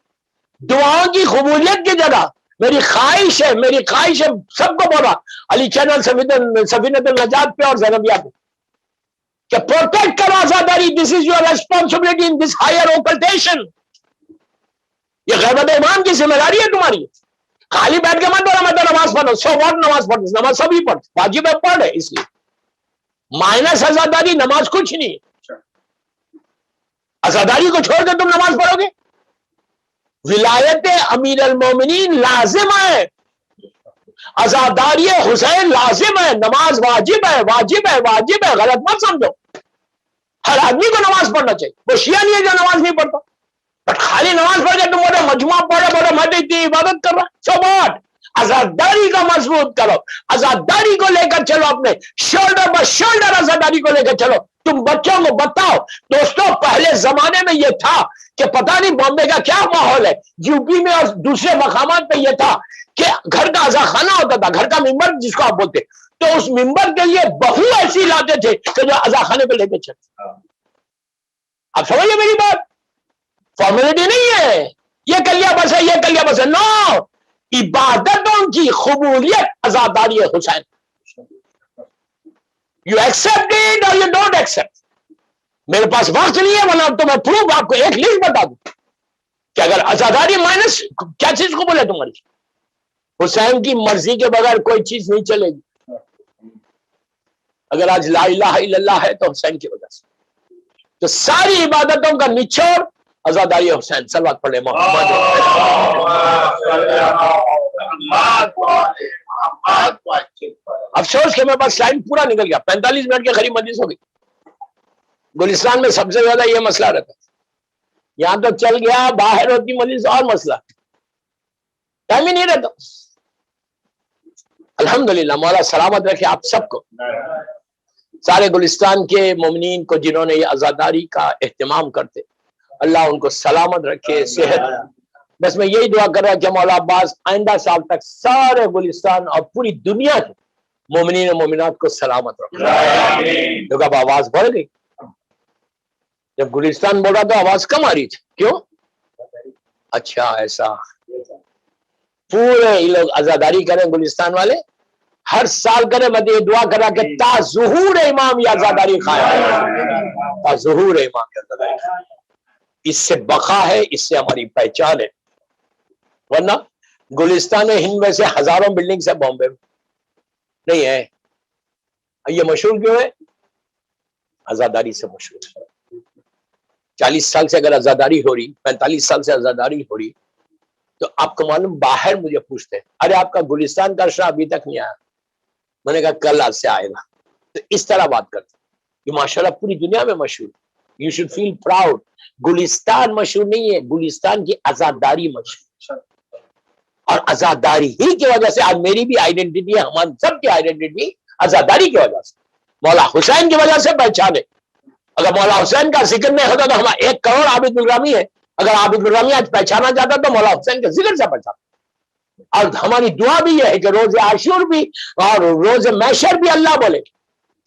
دعاؤں کی قبولیت کی جگہ میری خواہش ہے، میری خواہش ہے سب کو بولا علی چینل سفینۃ النجات پہ اور زینبیہ پہ کہ پروٹیکٹ کرو عزاداری. This is your responsibility in this higher occultation. یہ غیبت ایمان کی ذمہ داری ہے تمہاری. خالی بیٹھ کے مت بولا میں تو نماز پڑھو. سو واٹ نماز پڑھ, نماز سبھی پڑھ, واجب ہے پڑھ ہے. اس لیے مائنس آزاداری نماز کچھ نہیں ہے. آزاداری کو چھوڑ کے تم نماز پڑھو گے. ولایت امیر المومنین لازم ہے, آزاداری حسین لازم ہے, نماز واجب ہے, واجب ہے, واجب ہے. غلط مت سمجھو. ہر آدمی کو نماز پڑھنا چاہیے. وہ شیعہ نہیں ہے جو نماز نہیں پڑھتا. بٹ خالی نماز پڑھ کے تم بولے مجموعہ پڑھو, بولو میں اتنی عبادت کر رہا. So what. آزاداری کا مضبوط کرو, آزاداری کو لے کر چلو, اپنے شولڈر پر شولڈر آزاداری کو لے کر چلو. تم بچوں کو بتاؤ. دوستوں پہلے زمانے میں یہ تھا کہ پتہ نہیں بامبے کا کیا ماحول ہے, یو پی میں اور دوسرے مقامات پہ یہ تھا کہ گھر کا ازا خانہ ہوتا تھا, گھر کا ممبر جس کو آپ بولتے, تو اس ممبر کے لیے بہو ایسی لاتے تھے کہ جو ازا خانے پہ لے کے چلتے. آپ سمجھے میری بات؟ فارمیلٹی نہیں ہے یہ کر لیا بس ہے, یہ کر لیا بس ہے. نو, عبادتوں کی قبولیت آزاداری حسین. یو ایکسپٹ اٹ اور یو ڈونٹ ایکسپٹ. میرے پاس وقت نہیں ہے ورنہ تو میں پروف آپ کو ایک لسٹ بتا دوں کہ اگر آزاداری مائنس کیا چیز کو بولے تمہاری, حسین کی مرضی کے بغیر کوئی چیز نہیں چلے گی. اگر آج لا الہ الا اللہ ہے تو حسین کی وجہ سے. تو ساری عبادتوں کا نچوڑ آزاداری حسین. صلوات پڑھیں محمد. افسوس کہ میرے پاس ٹائم پورا نکل گیا, 45 منٹ کے قریب مجلس ہو گئی. گلستان میں سب سے زیادہ یہ مسئلہ رہتا ہے. یہاں تو چل گیا, باہر ہوتی مجلس اور مسئلہ, ٹائم ہی نہیں رہتا. الحمدللہ مولا سلامت رکھے آپ سب کو, سارے گلستان کے مومنین کو جنہوں نے یہ آزاداری کا اہتمام کرتے, اللہ ان کو سلامت رکھے, صحت. بس میں یہی دعا کر رہا کہ مولا عباس آئندہ سال تک سارے گلستان اور پوری دنیا کے مومنین و مومنات کو سلامت رکھے. تو اب آواز بڑھ گئی. جب گلستان بول رہا تو آواز کم آ رہی تھی, کیوں؟ اچھا ایسا. پورے یہ لوگ آزاداری کریں گلستان والے, ہر سال کریں. میں یہ دعا کر رہا کہ تا ظہور امام یہ آزاداری قائم, تا ظہور امام یہ آزاداری قائم. اس سے بقا ہے, اس سے ہماری پہچان ہے. ورنہ گلستان ہند میں سے ہزاروں بلڈنگ سے بامبے میں نہیں ہے. یہ مشہور کیوں ہے؟ آزاداری سے مشہور ہے. 40 سال سے اگر آزاداری ہو رہی, 45 سال سے آزاداری ہو رہی, تو آپ کو معلوم باہر مجھے پوچھتے ہیں ارے آپ کا گلستان کا اشرا ابھی تک نہیں آیا. میں نے کہا کل آج سے آئے گا. تو اس طرح بات کرتے یہ ماشاءاللہ پوری دنیا میں مشہور. You should feel proud. گلستان مشہور نہیں ہے, گلستان کی آزاداری مشہور, اور آزاداری ہی کی وجہ سے آج میری بھی آئیڈینٹی ہے, ہماری سب کی آئیڈینٹی آزاداری کی وجہ سے, مولا حسین کی وجہ سے پہچان ہے. اگر مولا حسین کا ذکر نہیں ہوتا تو ہمارا 1 کروڑ عابد الرامی ہے. اگر عابد الرامی آج پہچانا جاتا تو مولا حسین کے ذکر سے پہچانا. اور ہماری دعا بھی یہ ہے کہ روز عاشور بھی اور روز محشر بھی اللہ بولے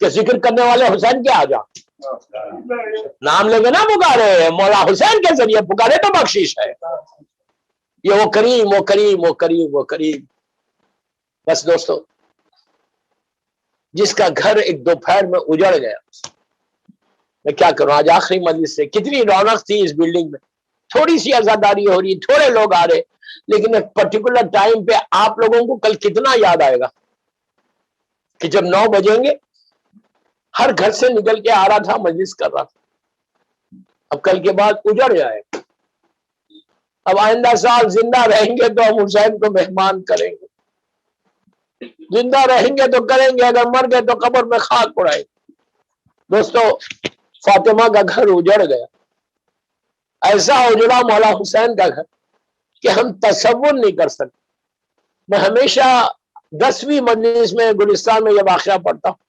کہ ذکر کرنے والے حسین کے آ جا, نام لے کے نہ پکارے, مولا حسین کے ذریعے پکارے تو بخشش ہے. یہ وہ کریم, وہ کریم, وہ کریم, وہ کریم. بس دوستو, جس کا گھر ایک دوپہر میں اجڑ گیا, میں کیا کروں. آج آخری مجلس سے کتنی رونق تھی اس بلڈنگ میں, تھوڑی سی آزاداری ہو رہی, تھوڑے لوگ آ رہے, لیکن ایک پرٹیکولر ٹائم پہ آپ لوگوں کو کل کتنا یاد آئے گا کہ جب 9 بجیں گے ہر گھر سے نکل کے آ رہا تھا, مجلس کر رہا تھا. اب کل کے بعد اجڑ جائے. اب آئندہ سال زندہ رہیں گے تو ہم حسین کو مہمان کریں گے, زندہ رہیں گے تو کریں گے, اگر مر گئے تو قبر میں خاک اڑائیں گے. دوستو فاطمہ کا گھر اجڑ گیا, ایسا اجڑا مولا حسین کا گھر کہ ہم تصور نہیں کر سکتے. میں ہمیشہ 10ویں مجلس میں گلستان میں یہ واقعہ پڑھتا ہوں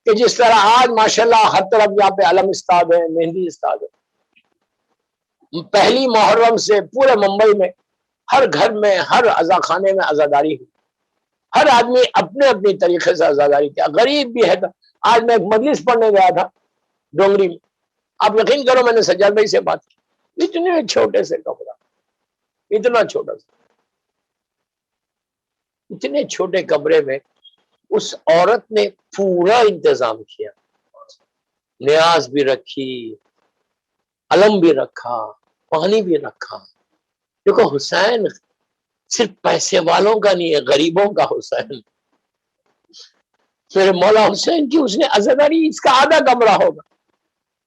کہ جس طرح آج ماشاءاللہ ہر طرف یہاں پہ علم استاد ہے, مہندی استاد ہے. پہلی محرم سے پورے ممبئی میں ہر گھر میں, ہر عزا خانے میں عزاداری ہوئی. ہر آدمی اپنے اپنی طریقے سے عزاداری کیا. غریب بھی ہے. آج میں ایک مجلس پڑھنے گیا تھا ڈونگری میں, آپ یقین کرو میں نے سجاد بھائی سے بات کی, اتنے چھوٹے سے کمرہ, اتنا چھوٹا سا, اتنے چھوٹے کمرے میں اس عورت نے پورا انتظام کیا, نیاز بھی رکھی, علم بھی رکھا, پانی بھی رکھا, دیکھو حسین صرف پیسے والوں کا نہیں ہے، غریبوں کا حسین. پھر مولا حسین کی اس نے عزاداری، اس کا آدھا کمرہ ہوگا،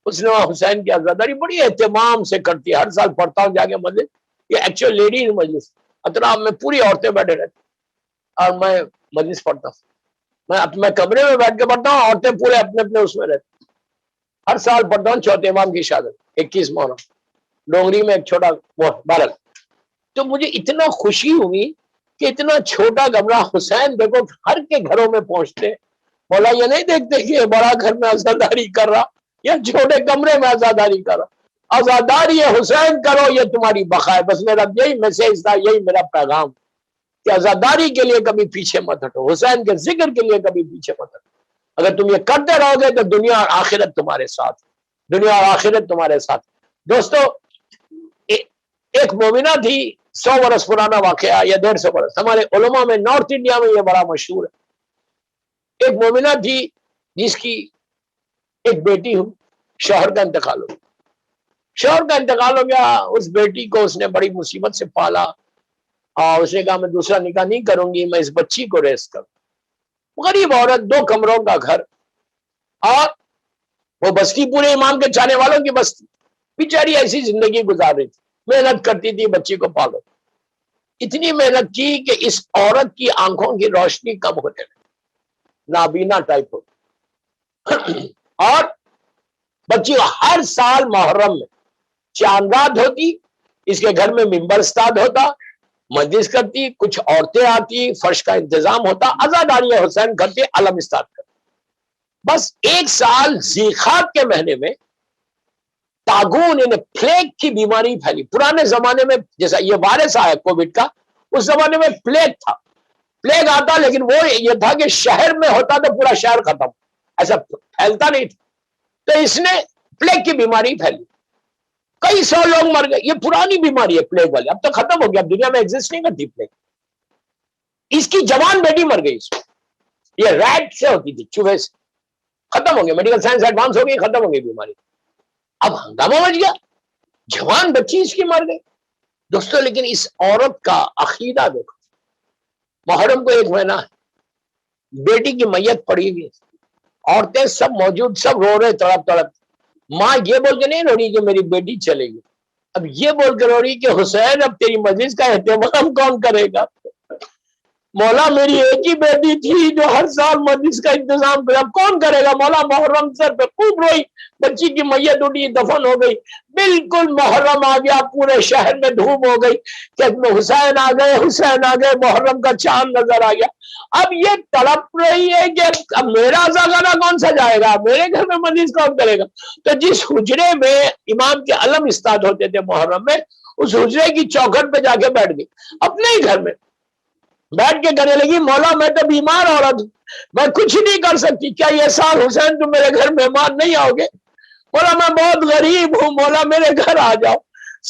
اس نے حسین کی عزاداری بڑی اہتمام سے کرتی ہے. ہر سال پڑھتا ہوں جا کے مجلس، یہ ایکچوئل لیڈی مجلس، اطراف میں پوری عورتیں بیٹھے رہتی اور میں مجلس پڑھتا ہوں. میں کمرے میں بیٹھ کے پڑھتا ہوں، عورتیں پورے اپنے اپنے اس میں رہتی. ہر سال پڑھتا ہوں چوتھے امام کی شہادت 21 محرم ڈونگری میں ایک چھوٹا بارک. تو مجھے اتنا خوشی ہوئی کہ اتنا چھوٹا کمرہ حسین دیکھو ہر کے گھروں میں پہنچتے. مولا یہ نہیں دیکھتے کہ بڑا گھر میں عزاداری کر رہا یا چھوٹے کمرے میں عزاداری کر رہا، عزاداری حسین کرو، یہ تمہاری بقا ہے. بس میرا یہی میسج تھا، یہی میرا پیغام کہ عزاداری کے لیے کبھی پیچھے مت ہٹو، حسین کے ذکر کے لیے کبھی پیچھے مت ہٹو. اگر تم یہ کرتے رہو گے تو دنیا اور آخرت تمہارے ساتھ، دنیا اور آخرت تمہارے ساتھ. دوستو ایک مومنہ تھی، 100 برس پرانا واقعہ یا 150 برس، ہمارے علماء میں نارتھ انڈیا میں یہ بڑا مشہور ہے. ایک مومنہ تھی جس کی ایک بیٹی ہو، شوہر کا انتقال ہو گیا. شوہر کا انتقال ہو گیا، اس بیٹی کو اس نے بڑی مصیبت سے پالا اور اس نے کہا میں دوسرا نکاح نہیں کروں گی، میں اس بچی کو ریس کروں. غریب عورت، 2 کمروں کا گھر، اور وہ بستی پورے امام کے چاہنے والوں کی بستی. بیچاری ایسی زندگی گزار رہی تھی، محنت کرتی تھی بچی کو پالو. اتنی محنت کی کہ اس عورت کی آنکھوں کی روشنی کم ہونے لگی، نابینا ٹائپ ہو. اور بچی ہر سال محرم میں چاند رات ہوتی، اس کے گھر میں ممبر استاد ہوتا، مجلس کرتی، کچھ عورتیں آتی، فرش کا انتظام ہوتا، عزاداری حسین کرتے، علم استاد کرتے. بس ایک سال ذیقات کے مہینے میں طاعون یعنی پلیگ کی بیماری پھیلی. پرانے زمانے میں جیسا یہ وائرس آیا کووڈ کا، اس زمانے میں پلیگ تھا. پلیگ آتا لیکن وہ یہ تھا کہ شہر میں ہوتا تو پورا شہر ختم، ایسا پھیلتا نہیں تھا. تو اس نے پلیگ کی بیماری پھیلی، کئی 100 لوگ مر گئے. یہ پرانی بیماری ہے پلیگ والی، اب تو ختم ہو گیا، اب دنیا میں ایگزسٹ نہیں کرتی پلیگ. اس کی جوان بیٹی مر گئی، یہ ریٹ سے ہوتی تھی، چوہے سے. ختم ہو گیا، میڈیکل سائنس ایڈوانس ہو گئی، ختم ہو گئی بیماری. اب ہنگامہ مچ گیا، جوان بچی اس کی مر گئی. دوستو لیکن اس عورت کا عقیدہ دیکھو. محرم کو 1 مہینہ ہے، بیٹی کی میت پڑی ہوئی، عورتیں سب موجود، سب رو رہے تڑپ تڑپ. ماں یہ بول کے نہیں رو رہی کہ میری بیٹی چلے گی، اب یہ بول کے رو رہی کہ حسین اب تیری مجلس کا اہتمام کون کرے گا؟ مولا میری ایک ہی بیٹی تھی جو ہر سال مجلس کا انتظام کرے، اب کون کرے گا؟ مولا محرم سر پہ خوب روئی، بچی کی میت اٹھی، دفن ہو گئی. بالکل محرم آ گیا، پورے شہر میں دھوم ہو گئی کہ حسین آ گئے، حسین آ گئے، محرم کا چاند نظر آ گیا. اب یہ تڑپ رہی ہے کہ اب میرا زاگانہ کون سا جائے گا، میرے گھر میں مجلس کون کرے گا؟ تو جس حجرے میں امام کے علم استاد ہوتے تھے محرم میں، اس حجرے کی چوکھٹ پہ جا کے بیٹھ گئی، اپنے ہی گھر میں بیٹھ کے کہنے لگی مولا میں تو بیمار عورت ہوں، میں کچھ نہیں کر سکتی، کیا یہ سال حسین تم میرے گھر مہمان نہیں آؤ گے؟ مولا میں بہت غریب ہوں، مولا میرے گھر آ جاؤ.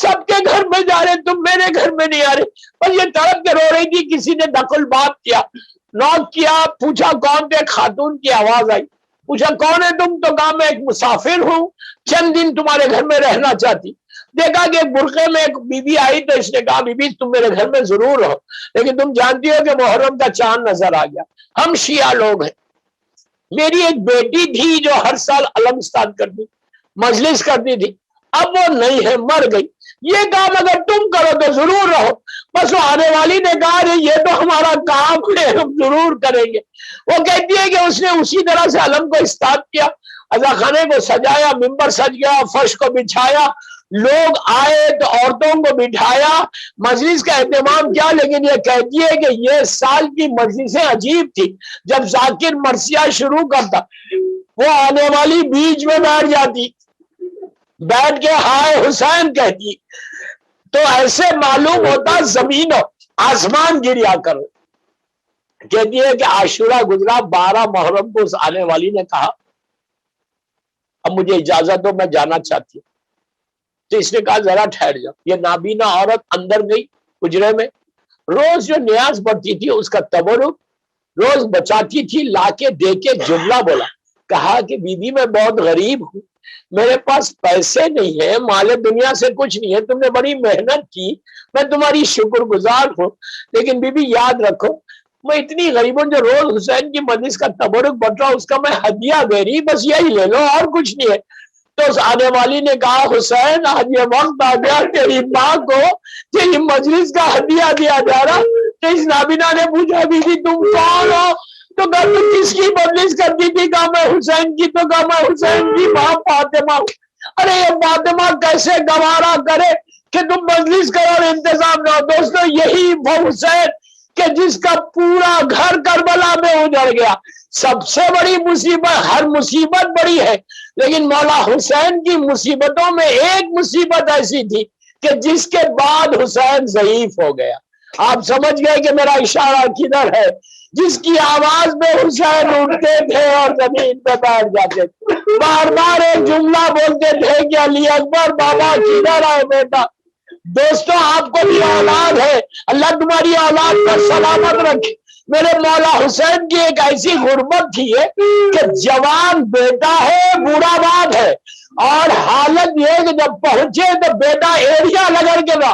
سب کے گھر میں جا رہے، تم میرے گھر میں نہیں آ رہے. اور یہ تڑپ کے رو رہی تھی. کسی نے دخل بات کیا، نوک کیا، پوچھا کون تھے، خاتون کی آواز آئی. پوچھا کون ہے تم؟ تو کہا میں ایک مسافر ہوں، چند دن تمہارے گھر میں رہنا چاہتی. دیکھا کہ ایک برقعے میں ایک بی بی آئی تو اس نے کہا بی بی تم میرے گھر میں ضرور رہو، لیکن تم جانتی ہو کہ محرم کا چاند نظر آ گیا، ہم شیعہ لوگ ہیں. میری ایک بیٹی تھی جو ہر سال علم استاد کرتی، مجلس کرتی تھی، اب وہ نہیں ہے، مر گئی. یہ کام اگر تم کرو تو ضرور رہو. بس وہ آنے والی نے کہا یہ تو ہمارا کام ہے، ہم ضرور کریں گے. وہ کہتی ہے کہ اس نے اسی طرح سے علم کو استاد کیا، عزا خانے کو سجایا، ممبر سج گیا، فرش کو بچھایا، لوگ آئے تو عورتوں کو بٹھایا، مجلس کا اہتمام کیا. لیکن یہ کہتی ہے کہ یہ سال کی مجلسیں عجیب تھی. جب ذاکر مرثیہ شروع کرتا، وہ آنے والی بیچ میں بیٹھ جاتی، بیٹھ کے ہائے حسین کہتی، تو ایسے معلوم ہوتا زمین و آسمان گریا کرو. کہتی ہے کہ عاشورہ گزرا، 12 محرم کو اس آنے والی نے کہا اب مجھے اجازت دو، میں جانا چاہتی ہوں. تو اس نے کہا ذرا ٹھہر جاؤ. یہ نابینا عورت اندر گئی حجرے میں، روز جو نیاز پڑتی تھی اس کا تبرک روز بچاتی تھی، لا کے دے کے جملہ بولا، کہا کہ بی بی میں بہت غریب ہوں، میرے پاس پیسے نہیں ہے، مال دنیا سے کچھ نہیں ہے، تم نے بڑی محنت کی، میں تمہاری شکر گزار ہوں، لیکن بی بی یاد رکھو میں اتنی غریب ہوں جو روز حسین کی مجلس کا تبرک بٹ رہا اس کا میں ہدیہ دے رہی، بس یہی لے لو اور کچھ نہیں ہے۔ تو اس آنے والی نے کہا حسین آج یہ وقت آ گیا تیری ماں کو تیری مجلس کا ہدیہ دیا جا رہا۔ تو اس نابینا نے پوچھا بی بی تم کون ہو؟ تو کہا تو کس کی مجلس کرتی تھی؟ کہا میں حسین کی۔ تو کہا میں حسین کی ماں فاطمہ ہوں۔ ارے یہ فاطمہ کیسے گوارا کرے کہ تم مجلس کرو اور انتظام نہ ہو؟ دوستو یہی وہ حسین کہ جس کا پورا گھر کربلا میں اجڑ گیا۔ سب سے بڑی مصیبت، ہر مصیبت بڑی ہے لیکن مولا حسین کی مصیبتوں میں ایک مصیبت ایسی تھی کہ جس کے بعد حسین ضعیف ہو گیا۔ آپ سمجھ گئے کہ میرا اشارہ کدھر ہے؟ جس کی آواز میں حسین اٹھتے تھے اور زمین پہ بیٹھ جاتے تھے، بار بار ایک جملہ بولتے تھے کہ علی اکبر بابا کدھر آئے بیٹا۔ دوستو آپ کو بھی اولاد ہے، اللہ تمہاری اولاد کو سلامت رکھے۔ میرے مولا حسین کی ایک ایسی غربت تھی کہ جوان بیٹا ہے بوڑھا باپ ہے، اور حالت یہ کہ جب پہنچے تو بیٹا ایریا لگڑ کے رہا،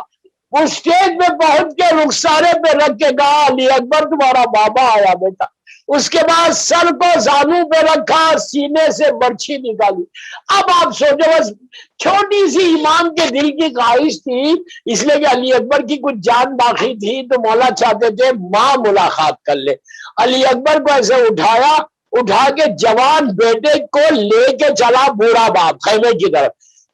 اس اسٹیج پہ پہنچ کے رخسارے پہ رکھ کے کہا علی اکبر تمہارا بابا آیا بیٹا۔ اس کے بعد سر کو زانو پہ رکھا، سینے سے برچھی نکالی۔ اب آپ سوچو بس چھوٹی سی امام کے دل کی خواہش تھی، اس لیے کہ علی اکبر کی کچھ جان باقی تھی تو مولا چاہتے تھے ماں ملاقات کر لے۔ علی اکبر کو ایسے اٹھایا، اٹھا کے جوان بیٹے کو لے کے چلا بوڑھا باپ خیمے کی طرف۔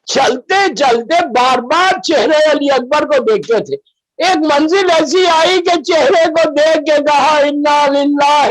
چلتے چلتے بار بار چہرے علی اکبر کو دیکھتے تھے۔ ایک منزل ایسی آئی کہ چہرے کو دیکھ کے کہا انا للہ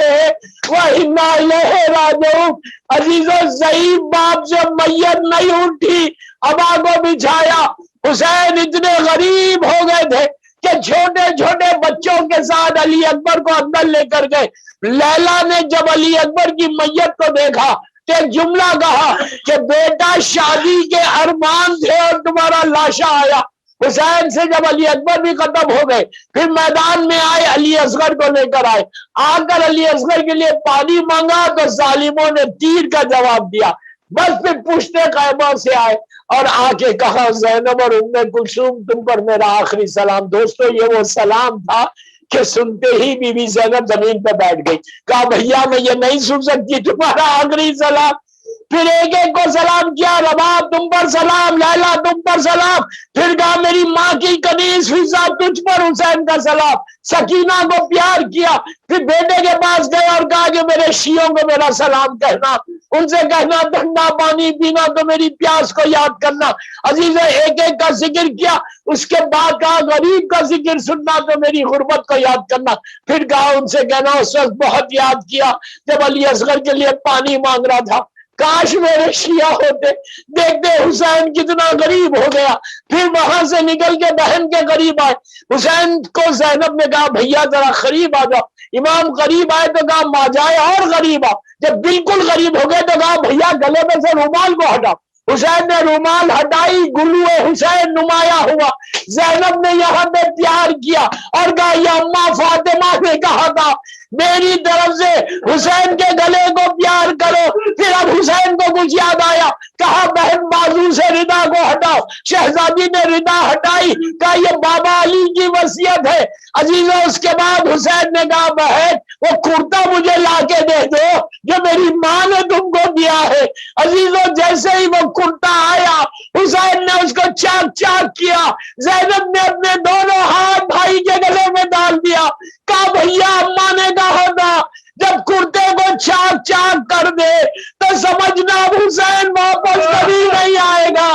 و انا الیہ راجعون۔ عزیزو ضعیف باپ سے میت نہیں اٹھی، ابا کو بچھایا۔ حسین اتنے غریب ہو گئے تھے کہ چھوٹے چھوٹے بچوں کے ساتھ علی اکبر کو اندر لے کر گئے۔ لیلا نے جب علی اکبر کی میت کو دیکھا تو ایک جملہ کہا کہ بیٹا شادی کے ارمان تھے اور تمہارا لاشا آیا۔ حسین سے جب علی اکبر بھی ختم ہو گئے، پھر میدان میں آئے، علی اصغر کو لے کر آئے، آ کر علی اصغر کے لیے پانی مانگا تو ظالموں نے تیر کا جواب دیا۔ بس پھر پشتے خیموں سے آئے اور آ کے کہا زینب اور ام کلثوم تم پر میرا آخری سلام۔ دوستو یہ وہ سلام تھا کہ سنتے ہی بی بی زینب زمین پہ بیٹھ گئی، کہا بھیا میں یہ نہیں سن سکتی تمہارا آخری سلام۔ پھر ایک ایک کو سلام کیا، رباب تم پر سلام، لیلا تم پر سلام، پھر کہا میری ماں کی کنیز فضا تجھ پر حسین کا سلام، سکینہ کو پیار کیا۔ پھر بیٹے کے پاس گئے اور کہا کہ میرے شیعوں کو میرا سلام کہنا، ان سے کہنا ٹھنڈا پانی پینا تو میری پیاس کو یاد کرنا۔ عزیزہ ایک ایک کا ذکر کیا، اس کے بعد کہا غریب کا ذکر سننا تو میری غربت کو یاد کرنا۔ پھر کہا ان سے کہنا اس وقت بہت یاد کیا جب علی اصغر کے لیے پانی مانگ رہا تھا، کاش میرے شیعہ ہوتے، دیکھتے حسین کتنا غریب ہو گیا۔ پھر وہاں سے نکل کے بہن کے قریب آئے، حسین کو زینب نے کہا بھیا ذرا قریب آ جاؤ۔ امام قریب آئے تو کہا ماں جائے اور قریب آ۔ جب بالکل قریب ہو گئے تو کہا بھیا گلے میں سے رومال کو ہٹاؤ۔ حسین نے رومال ہٹائی، گلو حسین نمایاں ہوا۔ زینب نے یہاں پہ پیار کیا اور کہا یہ اماں فاطمہ نے کہا تھا میری طرف سے حسین کے گلے کو پیار کرو۔ پھر اب حسین کو کچھ یاد آیا، کہا بہن بازو سے ردا کو ہٹاؤ۔ شہزادی نے ردا ہٹائی، کہا یہ بابا علی کی وصیت ہے۔ عزیزو اس کے بعد حسین نے کہا بہن وہ کرتا مجھے لا کے دے دو جو میری ماں نے تم کو دیا ہے۔ عزیزو جیسے ہی وہ کرتا آیا، حسین نے اس کو چاک چاک کیا۔ زینب نے اپنے دونوں ہاتھ بھائی کے گلے میں ڈال دیا، کہا بھیا اماں نے کہا تھا جب کرتے کو چاک چاک کر دے تو سمجھنا حسین واپس کبھی نہیں آئے گا۔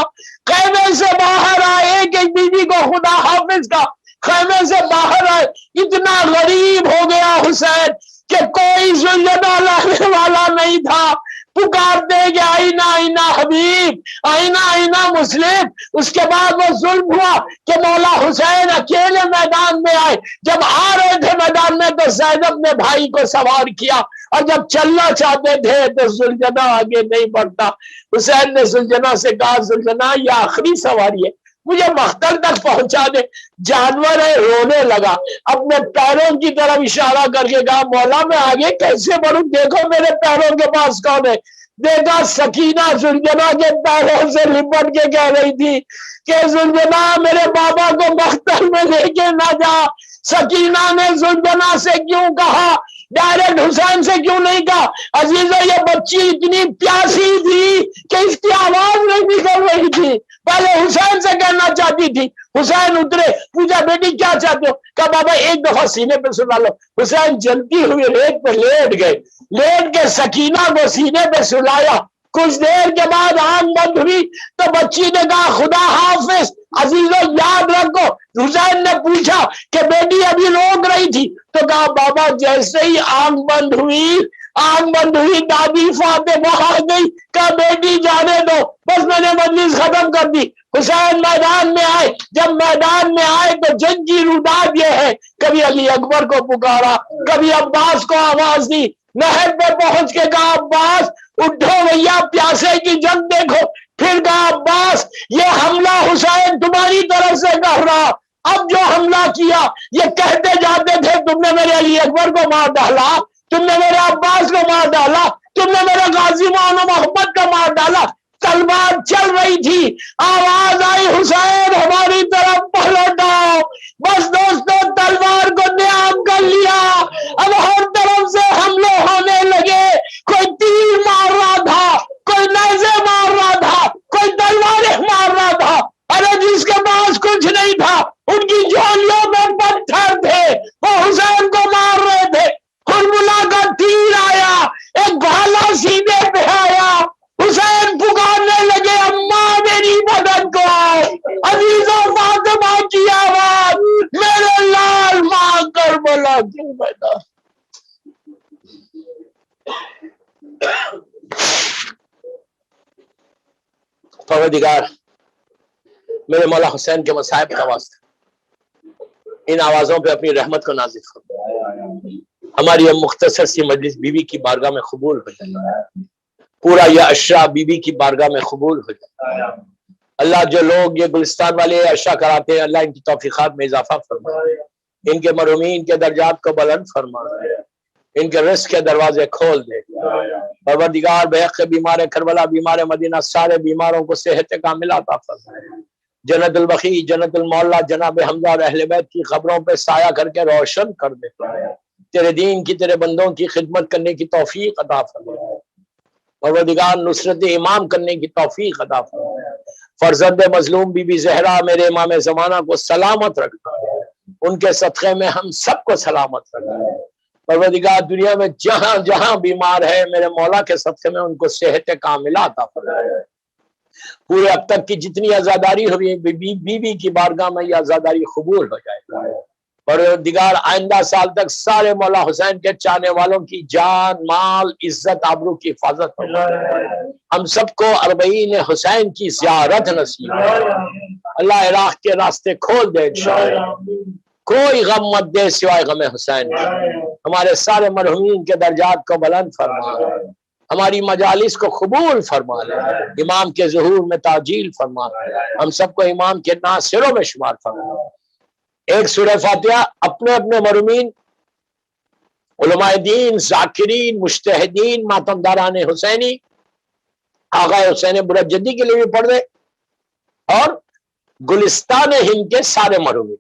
خیمے سے باہر آئے، ایک ایک بیوی کو خدا حافظ کا، خیمے سے باہر آئے، اتنا غریب ہو گیا حسین کہ کوئی سلجھنا لانے والا نہیں تھا۔ پکارتے کہ آئینہ آئینہ حبیب، آئینہ آئینہ مسلم۔ اس کے بعد وہ ظلم ہوا کہ مولا حسین اکیلے میدان میں آئے۔ جب آ رہے تھے میدان میں تو زینب نے بھائی کو سوار کیا، اور جب چلنا چاہتے تھے تو سلجھنا آگے نہیں بڑھتا۔ حسین نے سلجھنا سے کہا سلجھنا یہ آخری سواری ہے، مجھے مقتل تک پہنچا دے۔ جانور ہے، رونے لگا، اپنے پیروں کی طرف اشارہ کر کے کہا مولا میں آگے کیسے بڑھوں، دیکھو میرے پیروں کے پاس کون ہے۔ دیکھا سکینہ زلجنا کے پیروں سے لپٹ کے کہہ رہی تھی کہ زلجنا میرے بابا کو مختل میں لے کے نہ جا. سکینہ نے زلجنا سے کیوں کہا؟ ڈائریکٹ حسین سے کیوں نہیں کہا؟ عزیزو یہ بچی اتنی پیاسی تھی کہ اس کی آواز نہیں نکل رہی تھی، پہلے حسین سے کہنا چاہتی تھی. حسین اترے، پوچھا بیٹی کیا چاہتے ہو؟ کہا بابا ایک دفعہ سینے پہ سلا لو. حسین جلتی ہوئی ریت پہ لیٹ گئے، لیٹ کے سکینہ کو سینے پہ سلایا. کچھ دیر کے بعد آنکھ بند ہوئی تو بچی نے کہا خدا حافظ. عزیزو یاد رکھو، حسین نے پوچھا کہ بیٹی ابھی روک رہی تھی تو کہا بابا جیسے ہی آنکھ بند ہوئی دادی فاطمہ آ گئی، کہا بیٹی جانے دو، بس میں نے مجلس ختم کر دی. حسین میدان میں آئے، جب میدان میں آئے تو جنگ کی روداد یہ ہے، کبھی علی اکبر کو پکارا، کبھی عباس کو آواز دی. نہر پہ پہنچ کے کہا عباس اٹھو بھیا پیاسے کی جنگ دیکھو. پھر کہا عباس یہ حملہ حسین تمہاری طرف سے کر رہا، اب جو حملہ کیا یہ کہتے جاتے تھے تم نے میرے علی اکبر کو مار ڈالا، تم نے میرے عباس کو مار ڈالا، تم نے میرے غازی مولانا محمد کو مار ڈالا. تلوار چل رہی تھی، آواز آئی حسین ہماری طرف پلٹ آؤ. بس دوستو تلوار کو نیام کر لیا، اب ہر طرف سے حملے ہونے لگے. کوئی تیر مار رہا تھا، کوئی نیزے مار رہا تھا، کوئی تلواریں مار رہا تھا. ارے جس کے پاس کچھ نہیں تھا ان کی جولیوں میں پتھر تھے، وہ حسین کو مار رہے تھے. حرملہ کا تیر آیا، ایک بھالا سینے پہ آیا، حسین پکارنے لگے اماں میری مدد کو آؤ. عزیزو فاطمہ کی آواز میرے لال ماں کربلا کے میدان. پروردگار میرے مولا حسین کے مصائب کا واسطہ ان آوازوں پہ اپنی رحمت کو نازل فرما. ہماری یہ مختصر سی مجلس بیوی کی بارگاہ میں قبول ہو جائے، پورا یہ عشرہ بیوی کی بارگاہ میں قبول ہو جائے. اللہ جو لوگ یہ گلستان والے عشرہ کراتے ہیں اللہ ان کی توفیقات میں اضافہ فرما، ان کے مرحومین کے درجات کو بلند فرما، ان کے رزق کے دروازے کھول دے. پروردگار بحق بیمار کربلا، بیمار مدینہ، سارے بیماروں کو صحت کاملہ عطا فرما. جنت البقیع، جنت المعلا جناب حمزہ اور اہل بیت کی قبروں پہ سایہ کر کے روشن کر دے. تیرے دین کی، تیرے بندوں کی خدمت کرنے کی توفیق عطا فرما. پروردگار نصرت امام کرنے کی توفیق عطا فرما. فرزند مظلوم بی بی زہرا میرے امام زمانہ کو سلامت رکھنا، ان کے صدقے میں ہم سب کو سلامت رکھنا. پروردگار دنیا میں جہاں جہاں بیمار ہے میرے مولا کے صدقے میں ان کو صحت کاملہ عطا فرما. پورے اب تک کی جتنی عزاداری ہوئی ہے بی بی کی بارگاہ میں یہ عزاداری قبول ہو جائے. پروردگار آئندہ سال تک سارے مولا حسین کے چاہنے والوں کی جان، مال، عزت، آبرو کی حفاظت فرما. ہم سب کو اربعین حسین کی زیارت نصیب ہے. اللہ عراق کے راستے کھول دے انشاءاللہ. کوئی غم مت دے سوائے غم حسین. ہمارے سارے مرحومین کے درجات کو بلند فرما، ہماری مجالس کو قبول فرما لے، امام کے ظہور میں تعجیل فرما، ہم سب کو امام کے ناصروں میں شمار فرما. ایک سورہ فاتحہ اپنے اپنے مرحومین علماء دین، ذاکرین، مجتہدین، ماتمداران حسینی، آقا حسین برجدی کے لیے بھی پڑھ دے، اور گلستان ہند کے سارے مرحومین